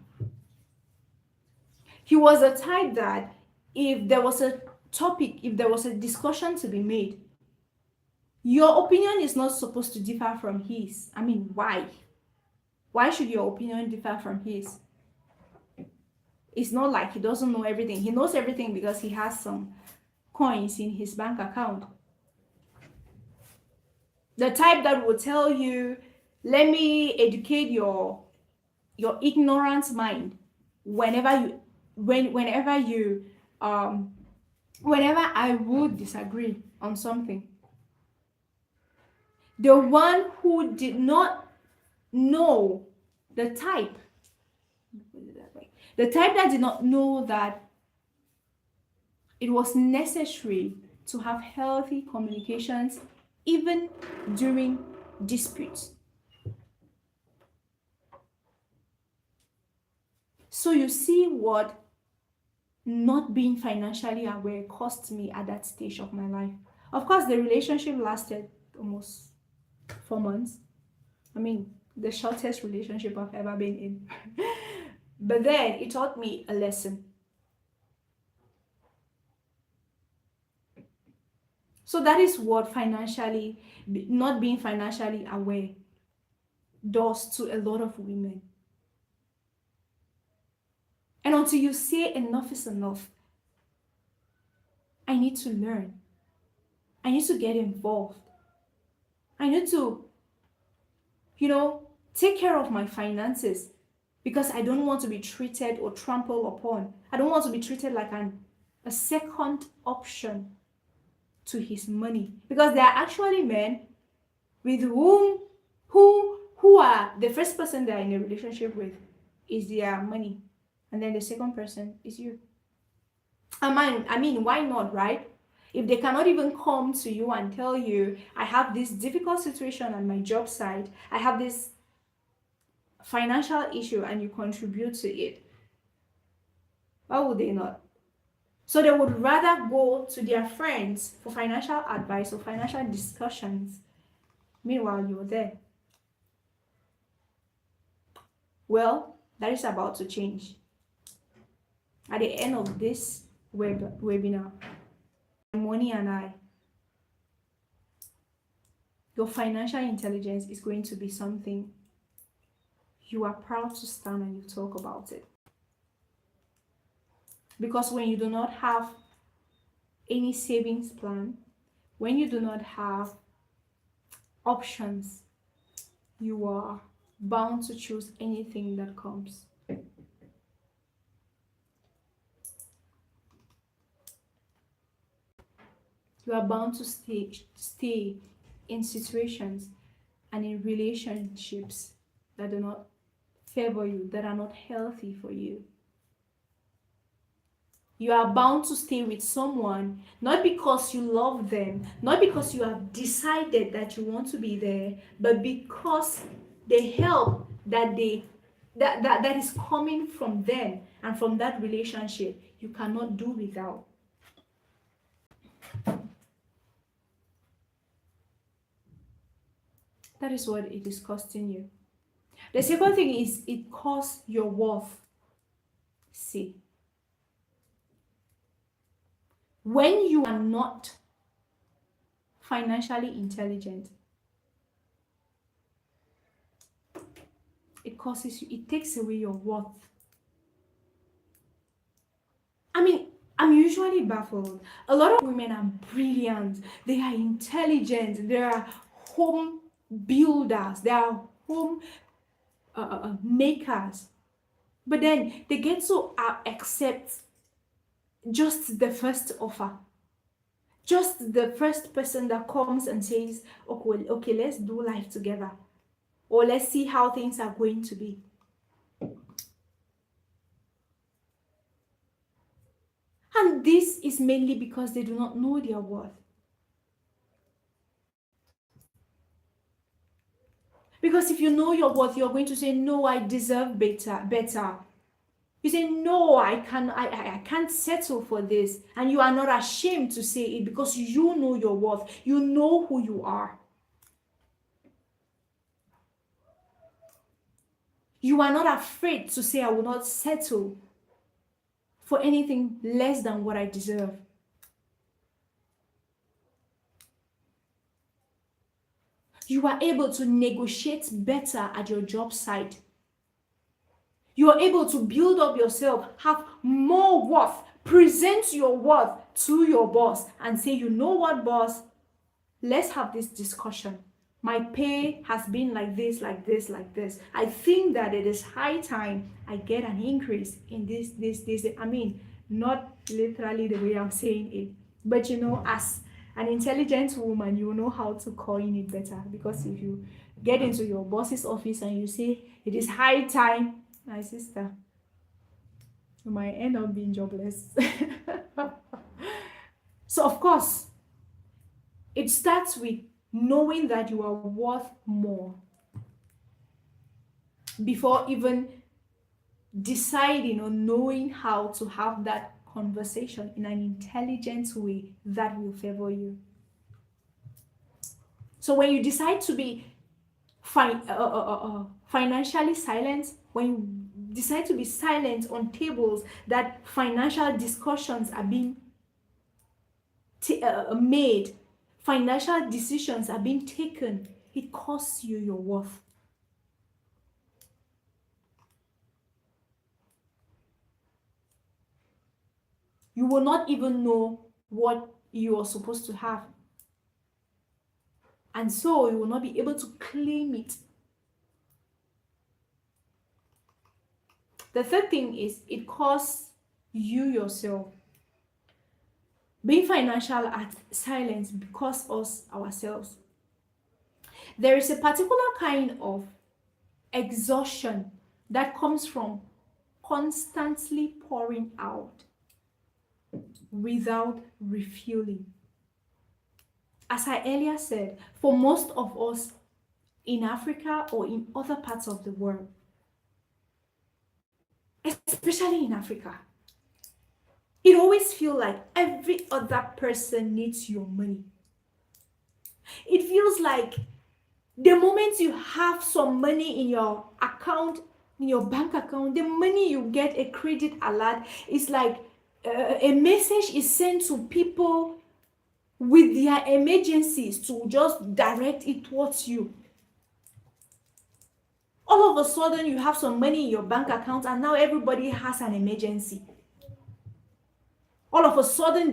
He was the type that if there was a topic, if there was a discussion to be made, your opinion is not supposed to differ from his. I mean, why? Why should your opinion differ from his? It's not like he doesn't know everything. He knows everything because he has some coins in his bank account. The type that will tell you, let me educate your ignorant mind whenever I would disagree on something. The one who did not know, the type that did not know that it was necessary to have healthy communications even during disputes. So you see what not being financially aware cost me at that stage of my life. Of course, the relationship lasted almost 4 months. I mean, the shortest relationship I've ever been in. But then it taught me a lesson. So that is what not being financially aware does to a lot of women. And until you say enough is enough, I need to learn. I need to get involved. I need to, take care of my finances because I don't want to be treated or trampled upon. I don't want to be treated like a second option to his money. Because there are actually men with who are the first person they are in a relationship with is their money. And then the second person is you. I mean, why not, right? If they cannot even come to you and tell you, I have this difficult situation on my job site, I have this financial issue, and you contribute to it, why would they not? So they would rather go to their friends for financial advice or financial discussions. Meanwhile, you're there. Well, that is about to change. At the end of this webinar, Money and I, your financial intelligence is going to be something you are proud to stand and you talk about it. Because when you do not have any savings plan, when you do not have options, you are bound to choose anything that comes. You are bound to stay in situations and in relationships that do not favor you, that are not healthy for you. You are bound to stay with someone, not because you love them, not because you have decided that you want to be there, but because the help that is coming from them and from that relationship, you cannot do without. That is what it is costing you. The second thing is it costs your worth. See, when you are not financially intelligent, it causes you, it takes away your worth. I mean, I'm usually baffled. A lot of women are brilliant, they are intelligent, they are home builders, they are home makers, but then they get to accept just the first offer, just the first person that comes and says, okay, let's do life together, or let's see how things are going to be. And this is mainly because they do not know their worth. Because if you know your worth, you're going to say, no, I deserve better. You say, no, I can't settle for this. And you are not ashamed to say it because you know your worth. You know who you are. You are not afraid to say, I will not settle for anything less than what I deserve. You are able to negotiate better at your job site. You are able to build up yourself, have more worth, present your worth to your boss and say, you know what, boss? Let's have this discussion. My pay has been like this, like this, like this. I think that it is high time I get an increase in this. I mean, not literally the way I'm saying it, but as an intelligent woman, you know how to coin it better. Because if you get into your boss's office and you say, it is high time, my sister, you might end up being jobless. So, of course, it starts with knowing that you are worth more before even deciding or knowing how to have that conversation in an intelligent way that will favor you. So when you decide to be financially silent, when you decide to be silent on tables that financial discussions are being made, financial decisions are being taken, it costs you your worth. You will not even know what you are supposed to have. And so you will not be able to claim it. The third thing is it costs you yourself. Being financial at silence costs us ourselves. There is a particular kind of exhaustion that comes from constantly pouring out without refueling. As I earlier said, for most of us in Africa or in other parts of the world, especially in Africa, it always feels like every other person needs your money. It feels like the moment you have some money in your account, in your bank account, the money you get a credit alert, is like a message is sent to people with their emergencies to just direct it towards you. All of a sudden, you have some money in your bank account, and now everybody has an emergency. All of a sudden,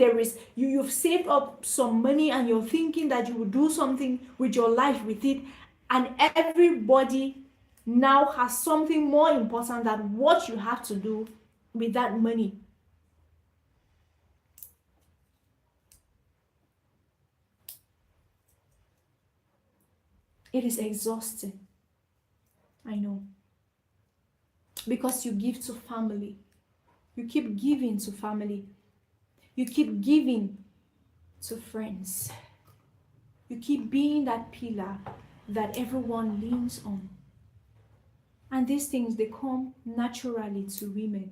you've saved up some money, and you're thinking that you will do something with your life with it, and everybody now has something more important than what you have to do with that money. It is exhausting. I know. Because you give to family. You keep giving to family. You keep giving to friends. You keep being that pillar that everyone leans on. And these things, they come naturally to women.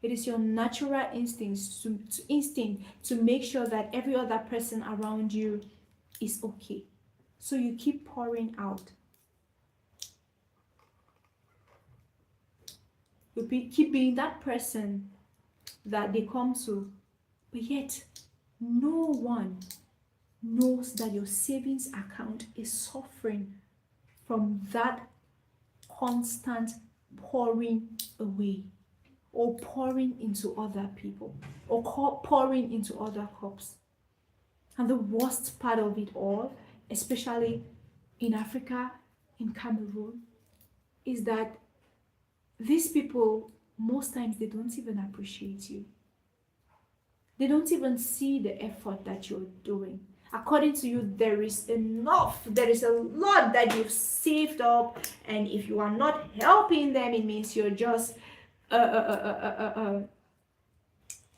It is your natural instinct to make sure that every other person around you is okay. So you keep pouring out. Keep being that person that they come to, but yet no one knows that your savings account is suffering from that constant pouring away, or pouring into other people, or pouring into other cups. And the worst part of it all, especially in Africa, in Cameroon, is that these people, most times, they don't even appreciate you. They don't even see the effort that you're doing. According to you, there is enough, there is a lot that you've saved up, and if you are not helping them, it means you're just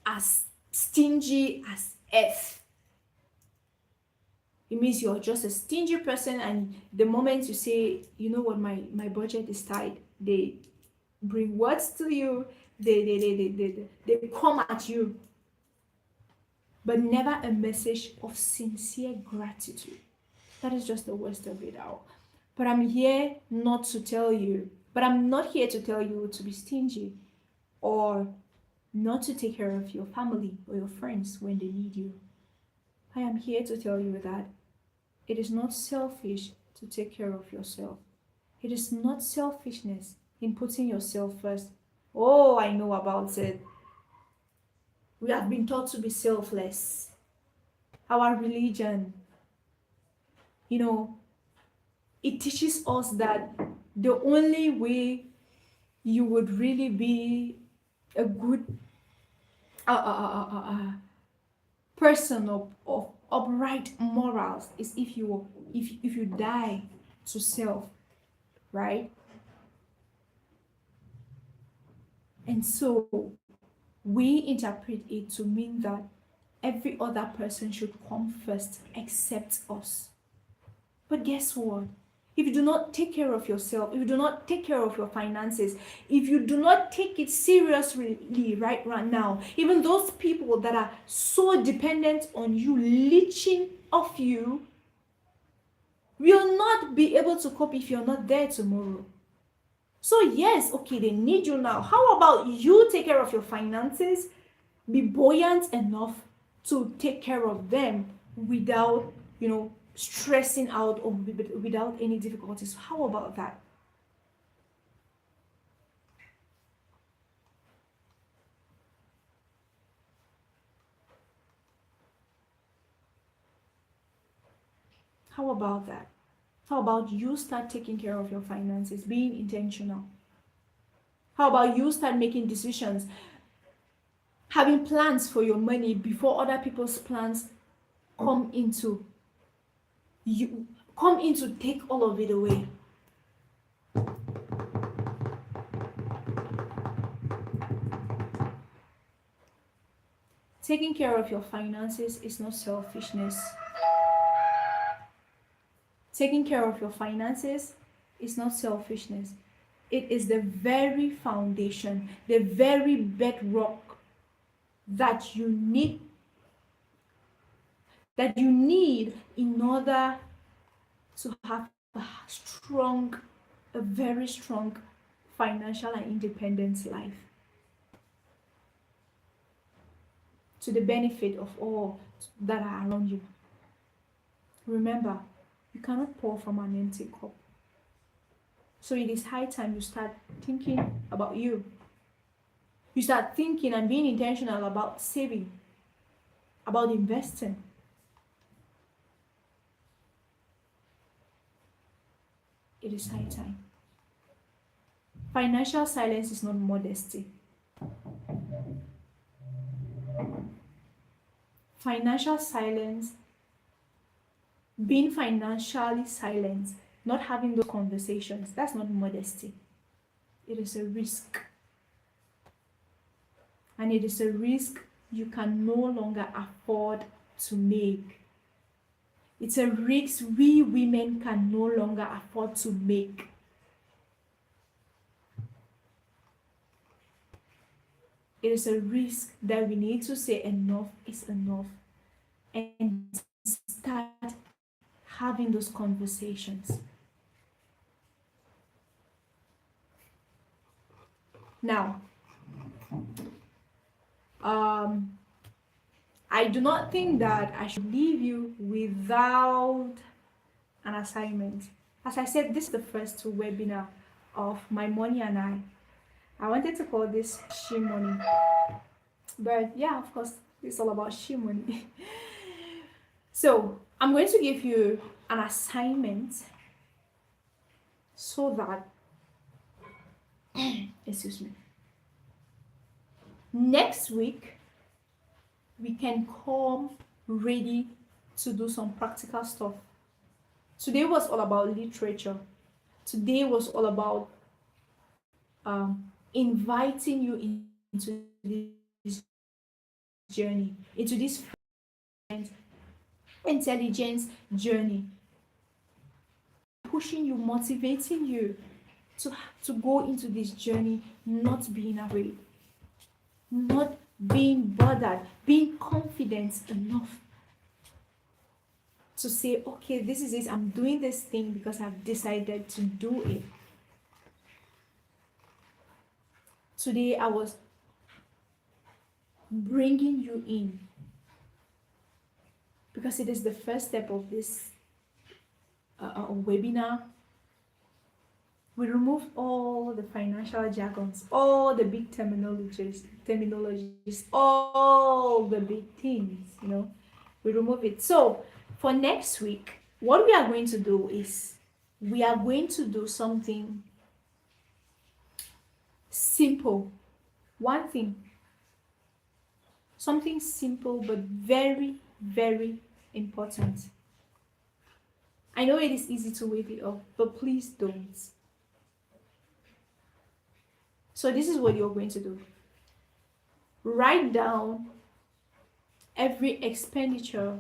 as stingy as F. It means you're just a stingy person, and the moment you say, you know what, my budget is tight, they bring words to you, they come at you, but never a message of sincere gratitude. That is just the worst of it all. But I'm here not to tell you, but I'm not here to tell you to be stingy or not to take care of your family or your friends when they need you. I am here to tell you that it is not selfish to take care of yourself. It is not selfishness in putting yourself first. Oh, I know about it. We have been taught to be selfless. Our religion, it teaches us that the only way you would really be a good person of upright morals is if you die to self, right? And so we interpret it to mean that every other person should come first except us. But guess what? If you do not take care of yourself, if you do not take care of your finances, if you do not take it seriously right now, even those people that are so dependent on you leeching off you will not be able to cope if you're not there tomorrow. So yes, okay, they need you now. How about you take care of your finances, be buoyant enough to take care of them without, stressing out or without any difficulties. How about that? How about that? How about you start taking care of your finances, being intentional? How about you start making decisions, having plans for your money before other people's plans come into you, come in to take all of it away? Taking care of your finances is not selfishness. Taking care of your finances is not selfishness. It is the very foundation, the very bedrock that you need in order to have a very strong financial and independent life, to the benefit of all that are around you. Remember, you cannot pour from an empty cup. So it is high time you start thinking about you. You start thinking and being intentional about saving, about investing. It is high time. Financial silence is not modesty. Financial silence, being financially silent, not having those conversations, that's not modesty. It is a risk. And it is a risk you can no longer afford to make. It's a risk we women can no longer afford to make. It is a risk that we need to say enough is enough and start having those conversations. Now, I do not think that I should leave you without an assignment. As I said, this is the first webinar of My Money and I wanted to call this She Money. But yeah, of course, it's all about She Money. So I'm going to give you an assignment so that, excuse me, next week we can come ready to do some practical stuff. Today was all about literature. Today was all about inviting you into this journey, into this intelligence journey, pushing you, motivating you to go into this journey, not being afraid, not being bothered, being confident enough to say, okay, this is it, I'm doing this thing because I've decided to do it. Today I was bringing you in because it is the first step of this webinar. We removed all the financial jargons, all the big terminologies, all the big things, we remove it. So for next week, what we are going to do is we are going to do something simple. One thing, something simple but very, very important. I know it is easy to wave it off, but please don't. So this is what you're going to do. Write down every expenditure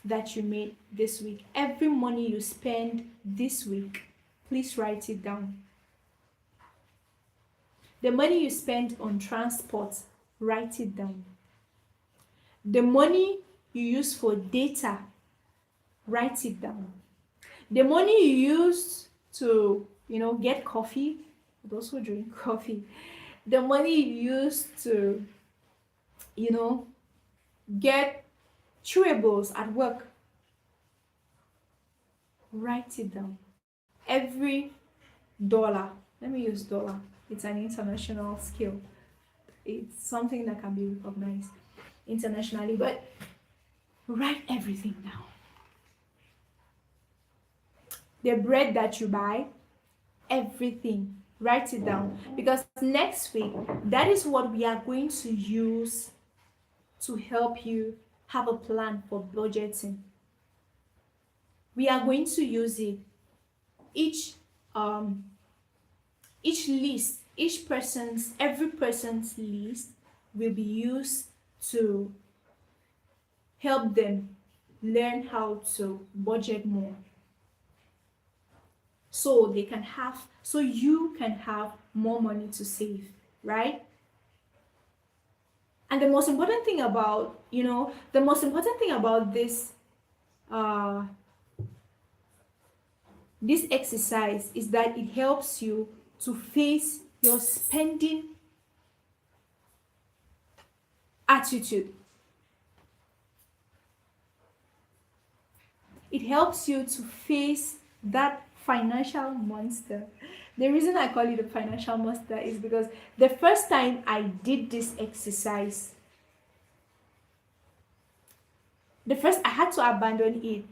that you made this week. Every money you spend this week, please write it down. The money you spend on transport, write it down. The money you use for data, write it down. The money you use to, get coffee, those who drink coffee, the money you use to, get chewables at work, write it down. Every dollar, let me use dollar, it's an international scale. It's something that can be recognized internationally, but write everything down. the bread that you buy, everything. Write it down, because next week, that is what we are going to use to help you have a plan for budgeting. We are going to use it. Each um list, every person's list will be used to help them learn how to budget more, so you can have more money to save, right? And the most important thing about uh this exercise is that it helps you to face your spending attitude. It helps you to face that financial monster. The reason I call it a financial monster is because the first time I did this exercise, I had to abandon it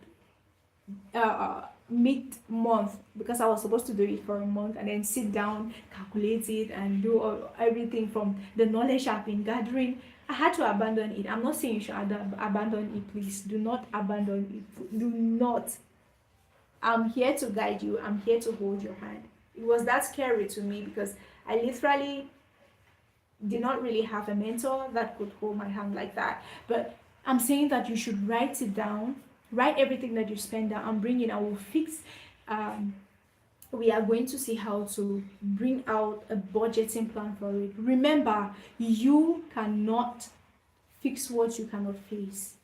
mid-month, because I was supposed to do it for a month and then sit down, calculate it, and do everything from the knowledge I've been gathering. I had to abandon it. I'm not saying you should abandon it. Please do not abandon it. Do not. I'm here to guide you. I'm here to hold your hand. It was that scary to me because I literally did not really have a mentor that could hold my hand like that. But I'm saying that you should write it down, write everything that you spend down, and bring in. I will fix. We are going to see how to bring out a budgeting plan for it. Remember, you cannot fix what you cannot face.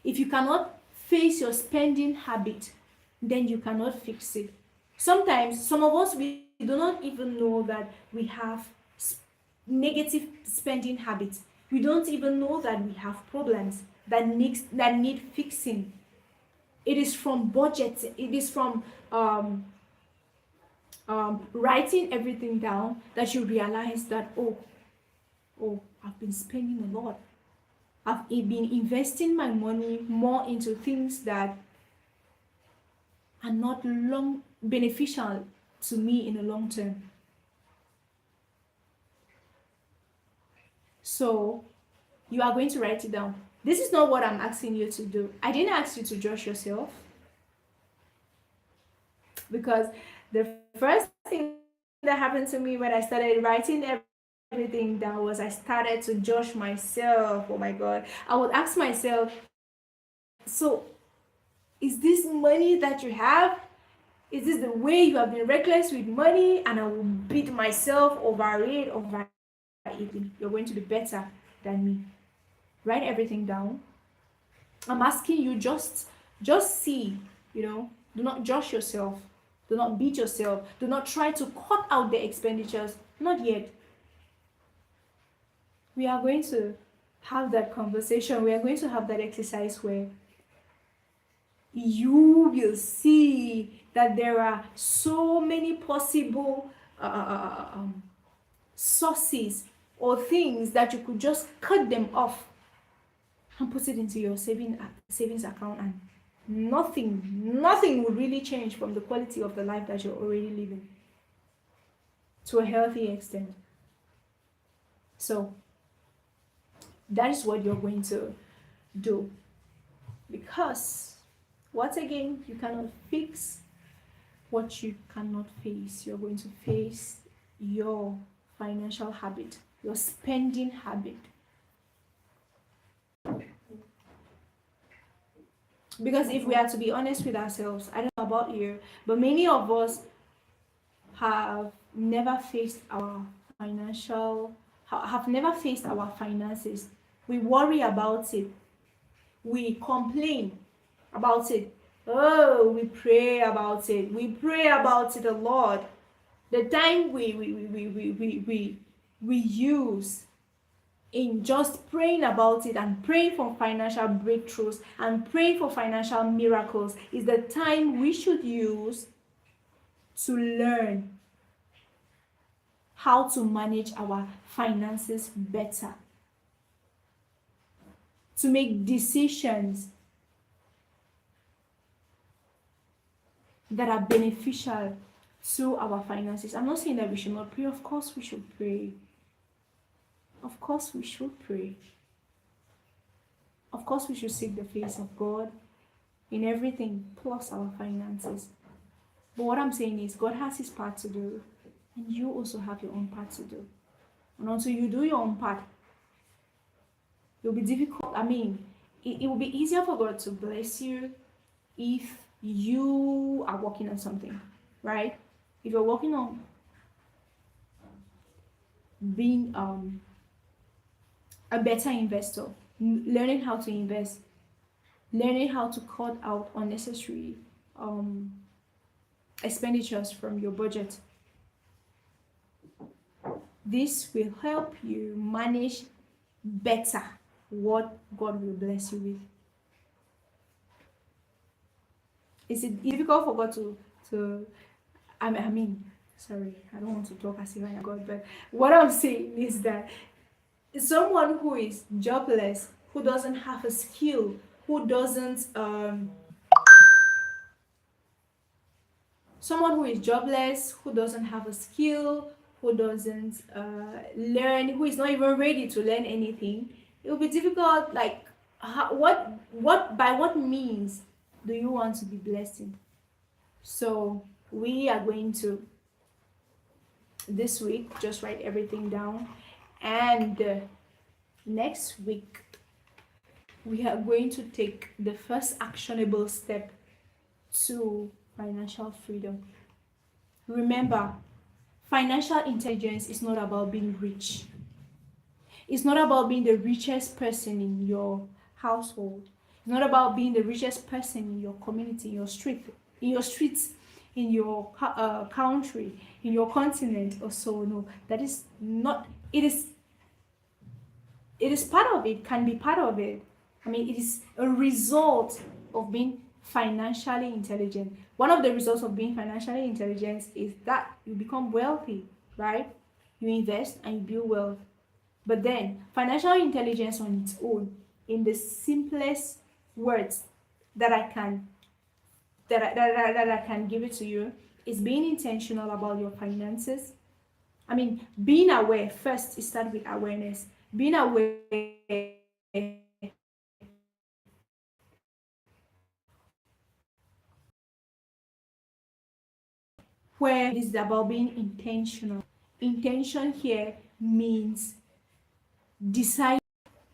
If you cannot face your spending habit, then you cannot fix it. Sometimes, some of us, we do not even know that we have negative spending habits. We don't even know that we have problems that need fixing. It is from budget. It is from writing everything down that you realize that I've been spending a lot. I've been investing my money more into things that are not long beneficial to me in the long term. So you are going to write it down. This is not what I'm asking you to do. I didn't ask you to judge yourself, because the first thing that happened to me when I started writing everything down was I started to judge myself. Oh my God. I would ask myself, so is this money that you have? Is this the way you have been reckless with money? And I will beat myself over it. You're going to be better than me. Write everything down. I'm asking you, just see, do not judge yourself. Do not beat yourself. Do not try to cut out the expenditures. Not yet. We are going to have that conversation. We are going to have that exercise where you will see that there are so many possible sources or things that you could just cut them off and put it into your savings account, and nothing will really change from the quality of the life that you're already living to a healthy extent. So that is what you're going to do, because once again, you cannot fix what you cannot face. You're going to face your financial habit, your spending habit. Because if we are to be honest with ourselves, I don't know about you, but many of us have never faced our finances. We worry about it. We complain about it. Oh, we pray about it. We pray about it a lot. The time we use in just praying about it and praying for financial breakthroughs and praying for financial miracles is the time we should use to learn how to manage our finances better, to make decisions that are beneficial to our finances. I'm not saying that we should not pray. Of course we should pray. Of course we should pray. Of course we should seek the face of God in everything, plus our finances. But what I'm saying is God has his part to do, and you also have your own part to do. And until you do your own part, it will be difficult. I mean, it will be easier for God to bless you if you are working on something, right? If you're working on being a better investor, learning how to invest, learning how to cut out unnecessary expenditures from your budget. This will help you manage better what God will bless you with. Is it difficult for God to I mean, sorry, I don't want to talk as if I am God, but what I'm saying is that someone who is jobless, who doesn't have a skill, who doesn't someone who is jobless, who doesn't have a skill, who doesn't learn, who is not even ready to learn anything, it will be difficult. Like, by what means do you want to be blessed? So we are going to this week just write everything down, and next week we are going to take the first actionable step to financial freedom. Remember, financial intelligence is not about being rich. It's not about being the richest person in your household. It's not about being the richest person in your community, in your streets, in your country, in your continent, or so. No, that is not. It is part of it. Can be part of it. I mean, it is a result of being financially intelligent. One of the results of being financially intelligent is that you become wealthy, right? You invest and you build wealth. But then financial intelligence on its own, in the simplest words that I can give it to you, is being intentional about your finances. I mean, being aware first. It starts with awareness. Being aware where it is about being intentional. Intention here means decide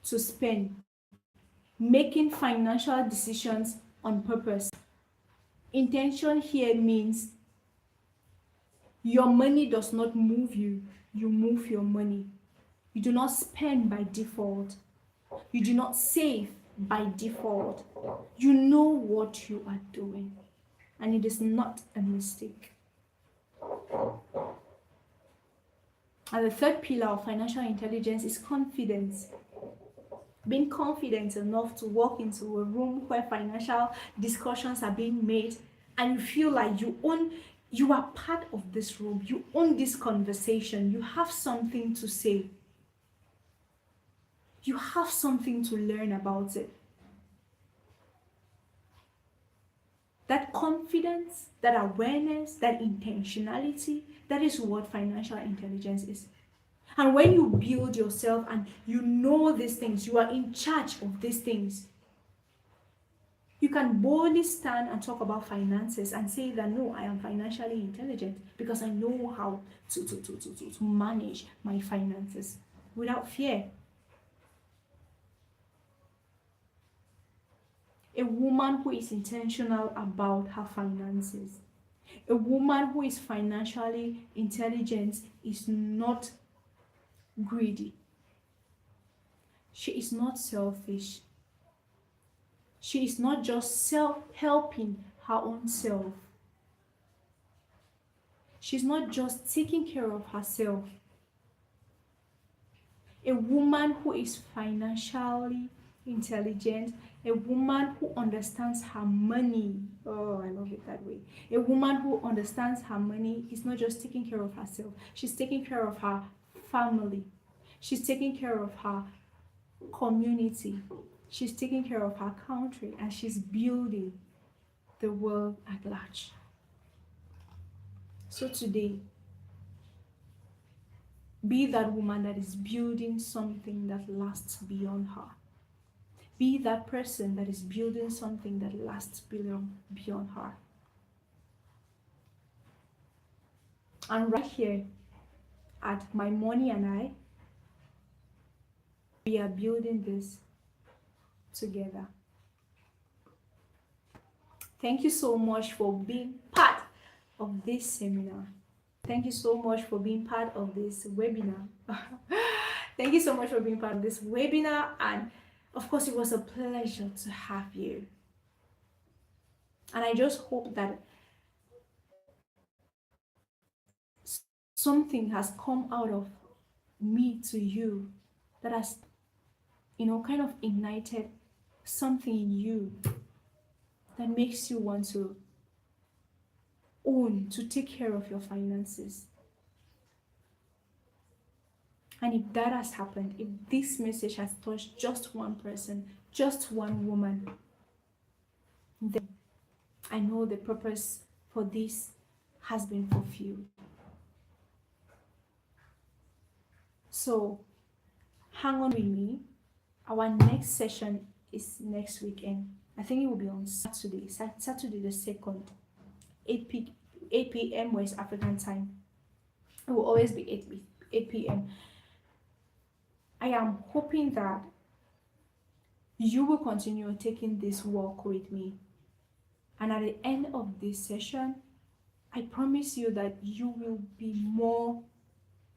to spend, making financial decisions on purpose. Intention here means your money does not move you, you move your money. You do not spend by default. You do not save by default. You know what you are doing, and it is not a mistake. And the third pillar of financial intelligence is confidence. Being confident enough to walk into a room where financial discussions are being made and you feel like you are part of this room, you own this conversation, you have something to say, you have something to learn about it. That confidence, that awareness, that intentionality, that is what financial intelligence is. And when you build yourself and you know these things, you are in charge of these things, you can boldly stand and talk about finances and say that, no, I am financially intelligent because I know how to manage my finances without fear. A woman who is intentional about her finances, a woman who is financially intelligent, is not greedy. She is not selfish. She is not just helping her own self. She's not just taking care of herself. A woman who is financially intelligent, a woman who understands her money. Oh, I love it that way. A woman who understands her money is not just taking care of herself. She's taking care of her family. She's taking care of her community. She's taking care of her country, and she's building the world at large. So today, be that woman that is building something that lasts beyond her. Be that person that is building something that lasts beyond her. And right here at My Money and I, we are building this together. Thank you so much for being part of this seminar. Thank you so much for being part of this webinar. Thank you so much for being part of this webinar. And of course, it was a pleasure to have you. And I just hope that something has come out of me to you that has, kind of ignited something in you that makes you want to take care of your finances. And if that has happened, if this message has touched just one person, just one woman, then I know the purpose for this has been fulfilled. So hang on with me. Our next session is next weekend. I think it will be on Saturday the 2nd, 8 p.m. West African time. It will always be 8 p.m. I am hoping that you will continue taking this walk with me. And at the end of this session, I promise you that you will be more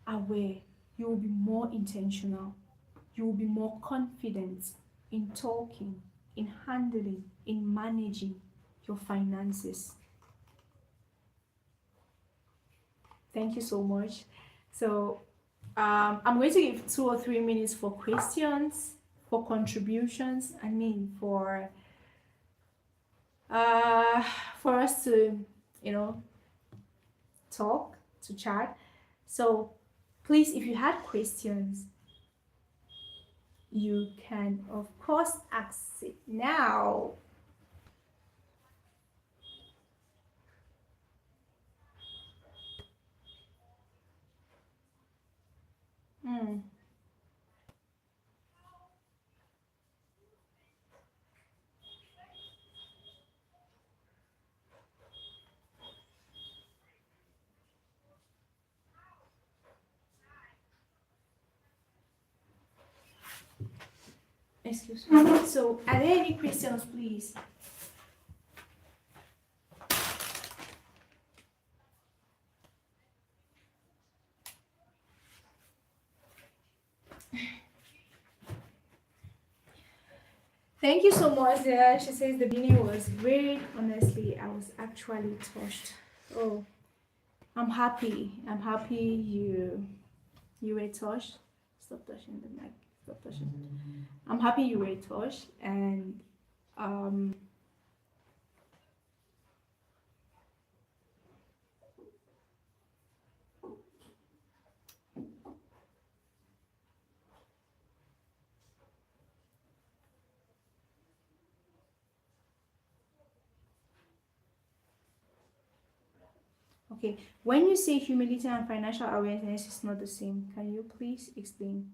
aware, you will be more intentional, you will be more confident in talking, in handling, in managing your finances. Thank you so much. So I'm going to give 2 or 3 minutes for questions, for contributions, for us to, talk, to chat. So please, if you had questions, you can of course ask it now. Excuse me. So are there any questions, please? Thank you so much, there. She says the beginning was great. Honestly, I was actually touched. Oh, I'm happy. I'm happy you were touched. Stop touching the mic. Stop touching. I'm happy you were touched, and okay, when you say humility and financial awareness is not the same, can you please explain?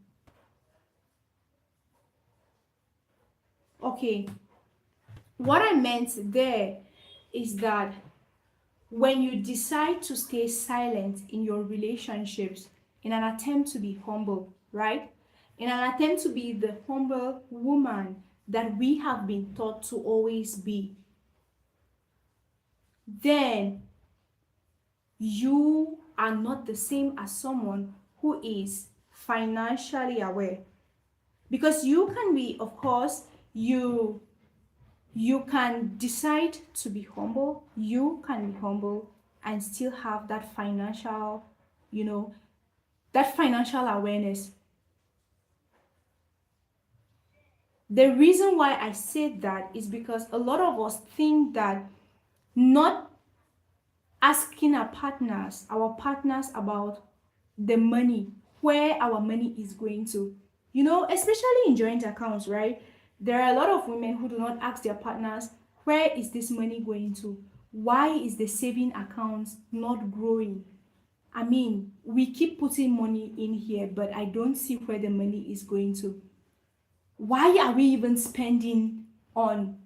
Okay, what I meant there is that when you decide to stay silent in your relationships in an attempt to be humble, right? In an attempt to be the humble woman that we have been taught to always be, then you are not the same as someone who is financially aware. Because you can be, of course, you can decide to be humble, you can be humble and still have that financial, that financial awareness. The reason why I said that is because a lot of us think that not asking our partners about the money, where our money is going to, especially in joint accounts, right? There are a lot of women who do not ask their partners, where is this money going to? Why is the saving account not growing? I mean, we keep putting money in here, but I don't see where the money is going to. Why are we even spending on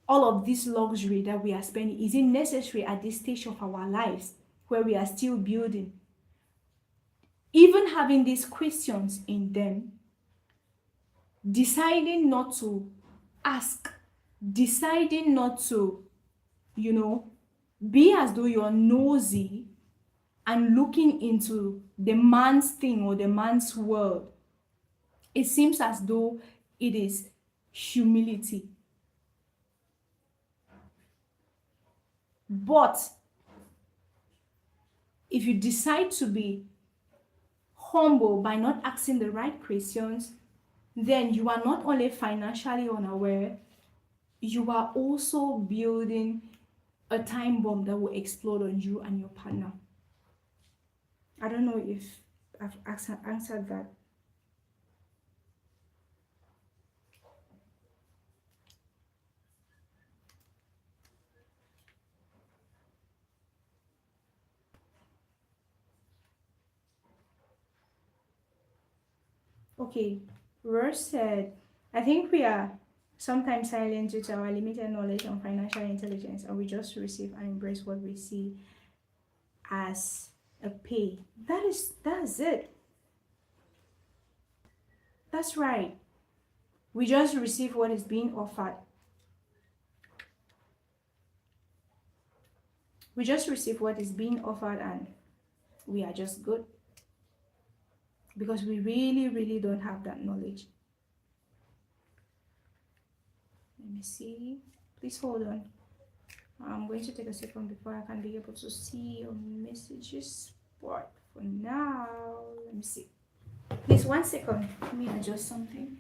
all of this luxury that we are spending? Is it necessary at this stage of our lives where we are still building? Even having these questions in them, deciding not to ask, deciding not to, be as though you're nosy and looking into the man's thing or the man's world, it seems as though it is humility. But if you decide to be humble by not asking the right questions, then you are not only financially unaware, you are also building a time bomb that will explode on you and your partner. I don't know if I've answered that. Okay, Russ said, I think we are sometimes silent due to our limited knowledge on financial intelligence, and we just receive and embrace what we see as a pay. That's it. That's right. We just receive what is being offered. We just receive what is being offered and we are just good. Because we really, really don't have that knowledge. Let me see. Please hold on. I'm going to take a second before I can be able to see your messages. But for now, let me see. Please, 1 second. Let me adjust something.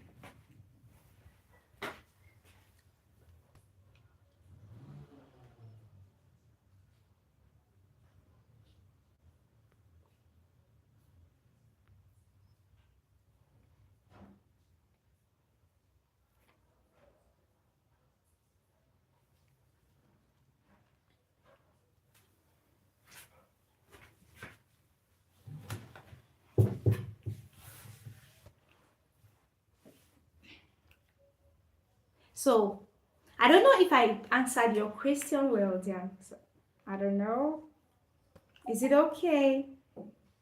So, I don't know if I answered your question well, Jan. So, I don't know. Is it okay?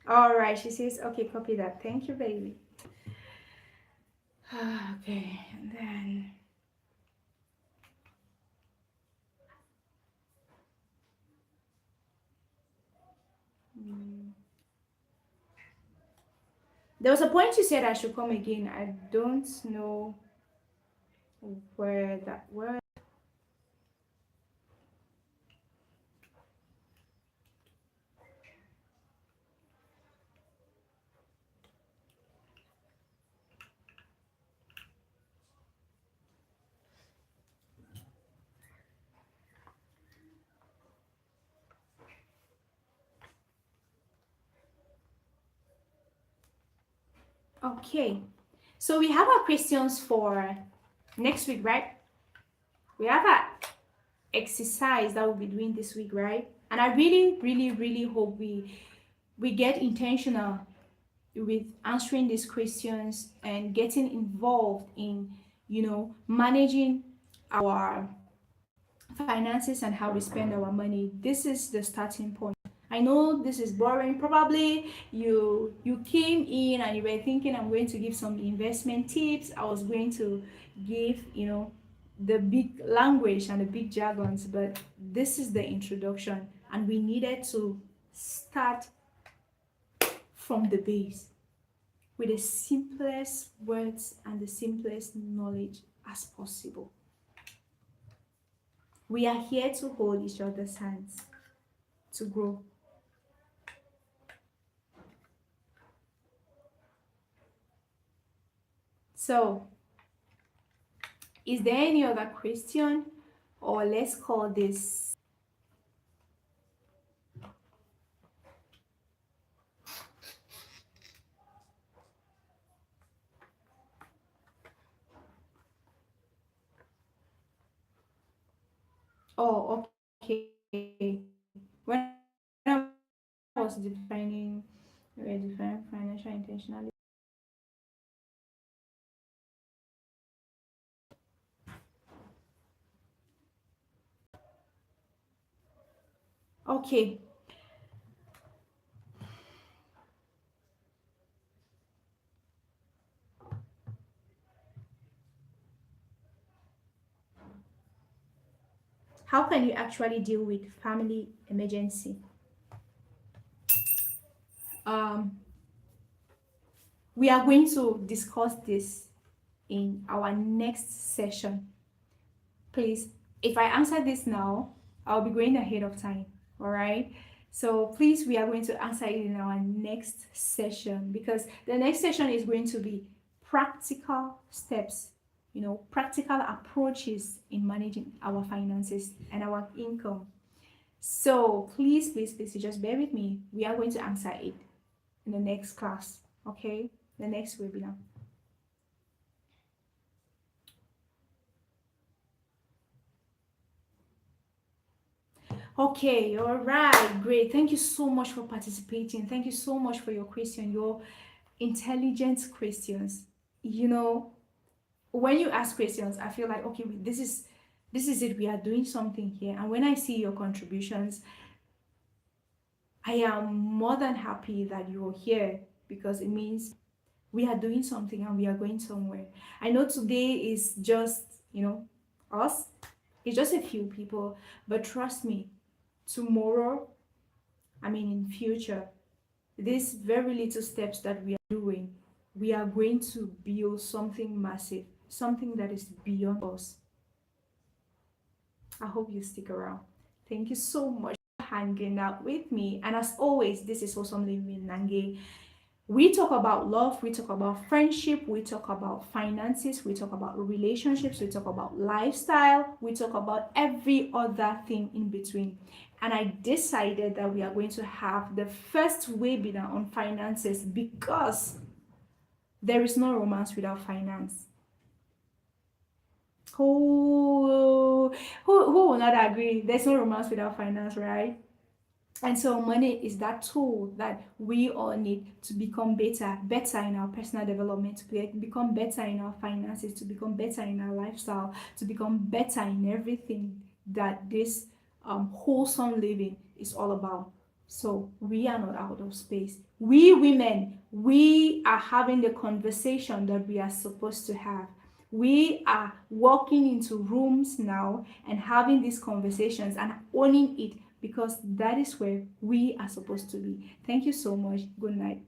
All right, she says, okay, copy that. Thank you, baby. Okay, and then there was a point you said I should come again. I don't know where that was. Okay, so we have our questions for next week, right? We have our exercise that we'll be doing this week, right? And I really, really, really hope we get intentional with answering these questions and getting involved in, managing our finances and how we spend our money. This is the starting point. I know this is boring. Probably you came in and you were thinking I'm going to give some investment tips. I was going to give, the big language and the big jargons, but this is the introduction and we needed to start from the base with the simplest words and the simplest knowledge as possible. We are here to hold each other's hands to grow. So, is there any other question, or let's call this? Oh, okay. when I was defining, we were defining financial intentionality. Okay, how can you actually deal with family emergency? Um, we are going to discuss this in our next session. Please, if I answer this now, I'll be going ahead of time. All right. So please, we are going to answer it in our next session, because the next session is going to be practical steps, practical approaches in managing our finances and our income. So please, you just bear with me. We are going to answer it in the next class, okay? The next webinar. Okay, all right, great. Thank you so much for participating. Thank you so much for your question, your intelligent questions. You know, when you ask questions, I feel like, okay, this is it. We are doing something here. And when I see your contributions, I am more than happy that you're here, because it means we are doing something and we are going somewhere. I know today is just, us. It's just a few people, but trust me, tomorrow, I mean in future, these very little steps that we are doing, we are going to build something massive, something that is beyond us. I hope you stick around. Thank you so much for hanging out with me. And as always, this is Wholesome Living with Nange. We talk about love, we talk about friendship, we talk about finances, we talk about relationships, we talk about lifestyle, we talk about every other thing in between. And I decided that we are going to have the first webinar on finances, because there is no romance without finance. Who will not agree? There's no romance without finance, right? And so money is that tool that we all need to become better in our personal development, to become better in our finances, to become better in our lifestyle, to become better in everything that this wholesome living is all about. So we are not out of space. We women, we are having the conversation that we are supposed to have. We are walking into rooms now and having these conversations and owning it, because that is where we are supposed to be. Thank you so much. Good night.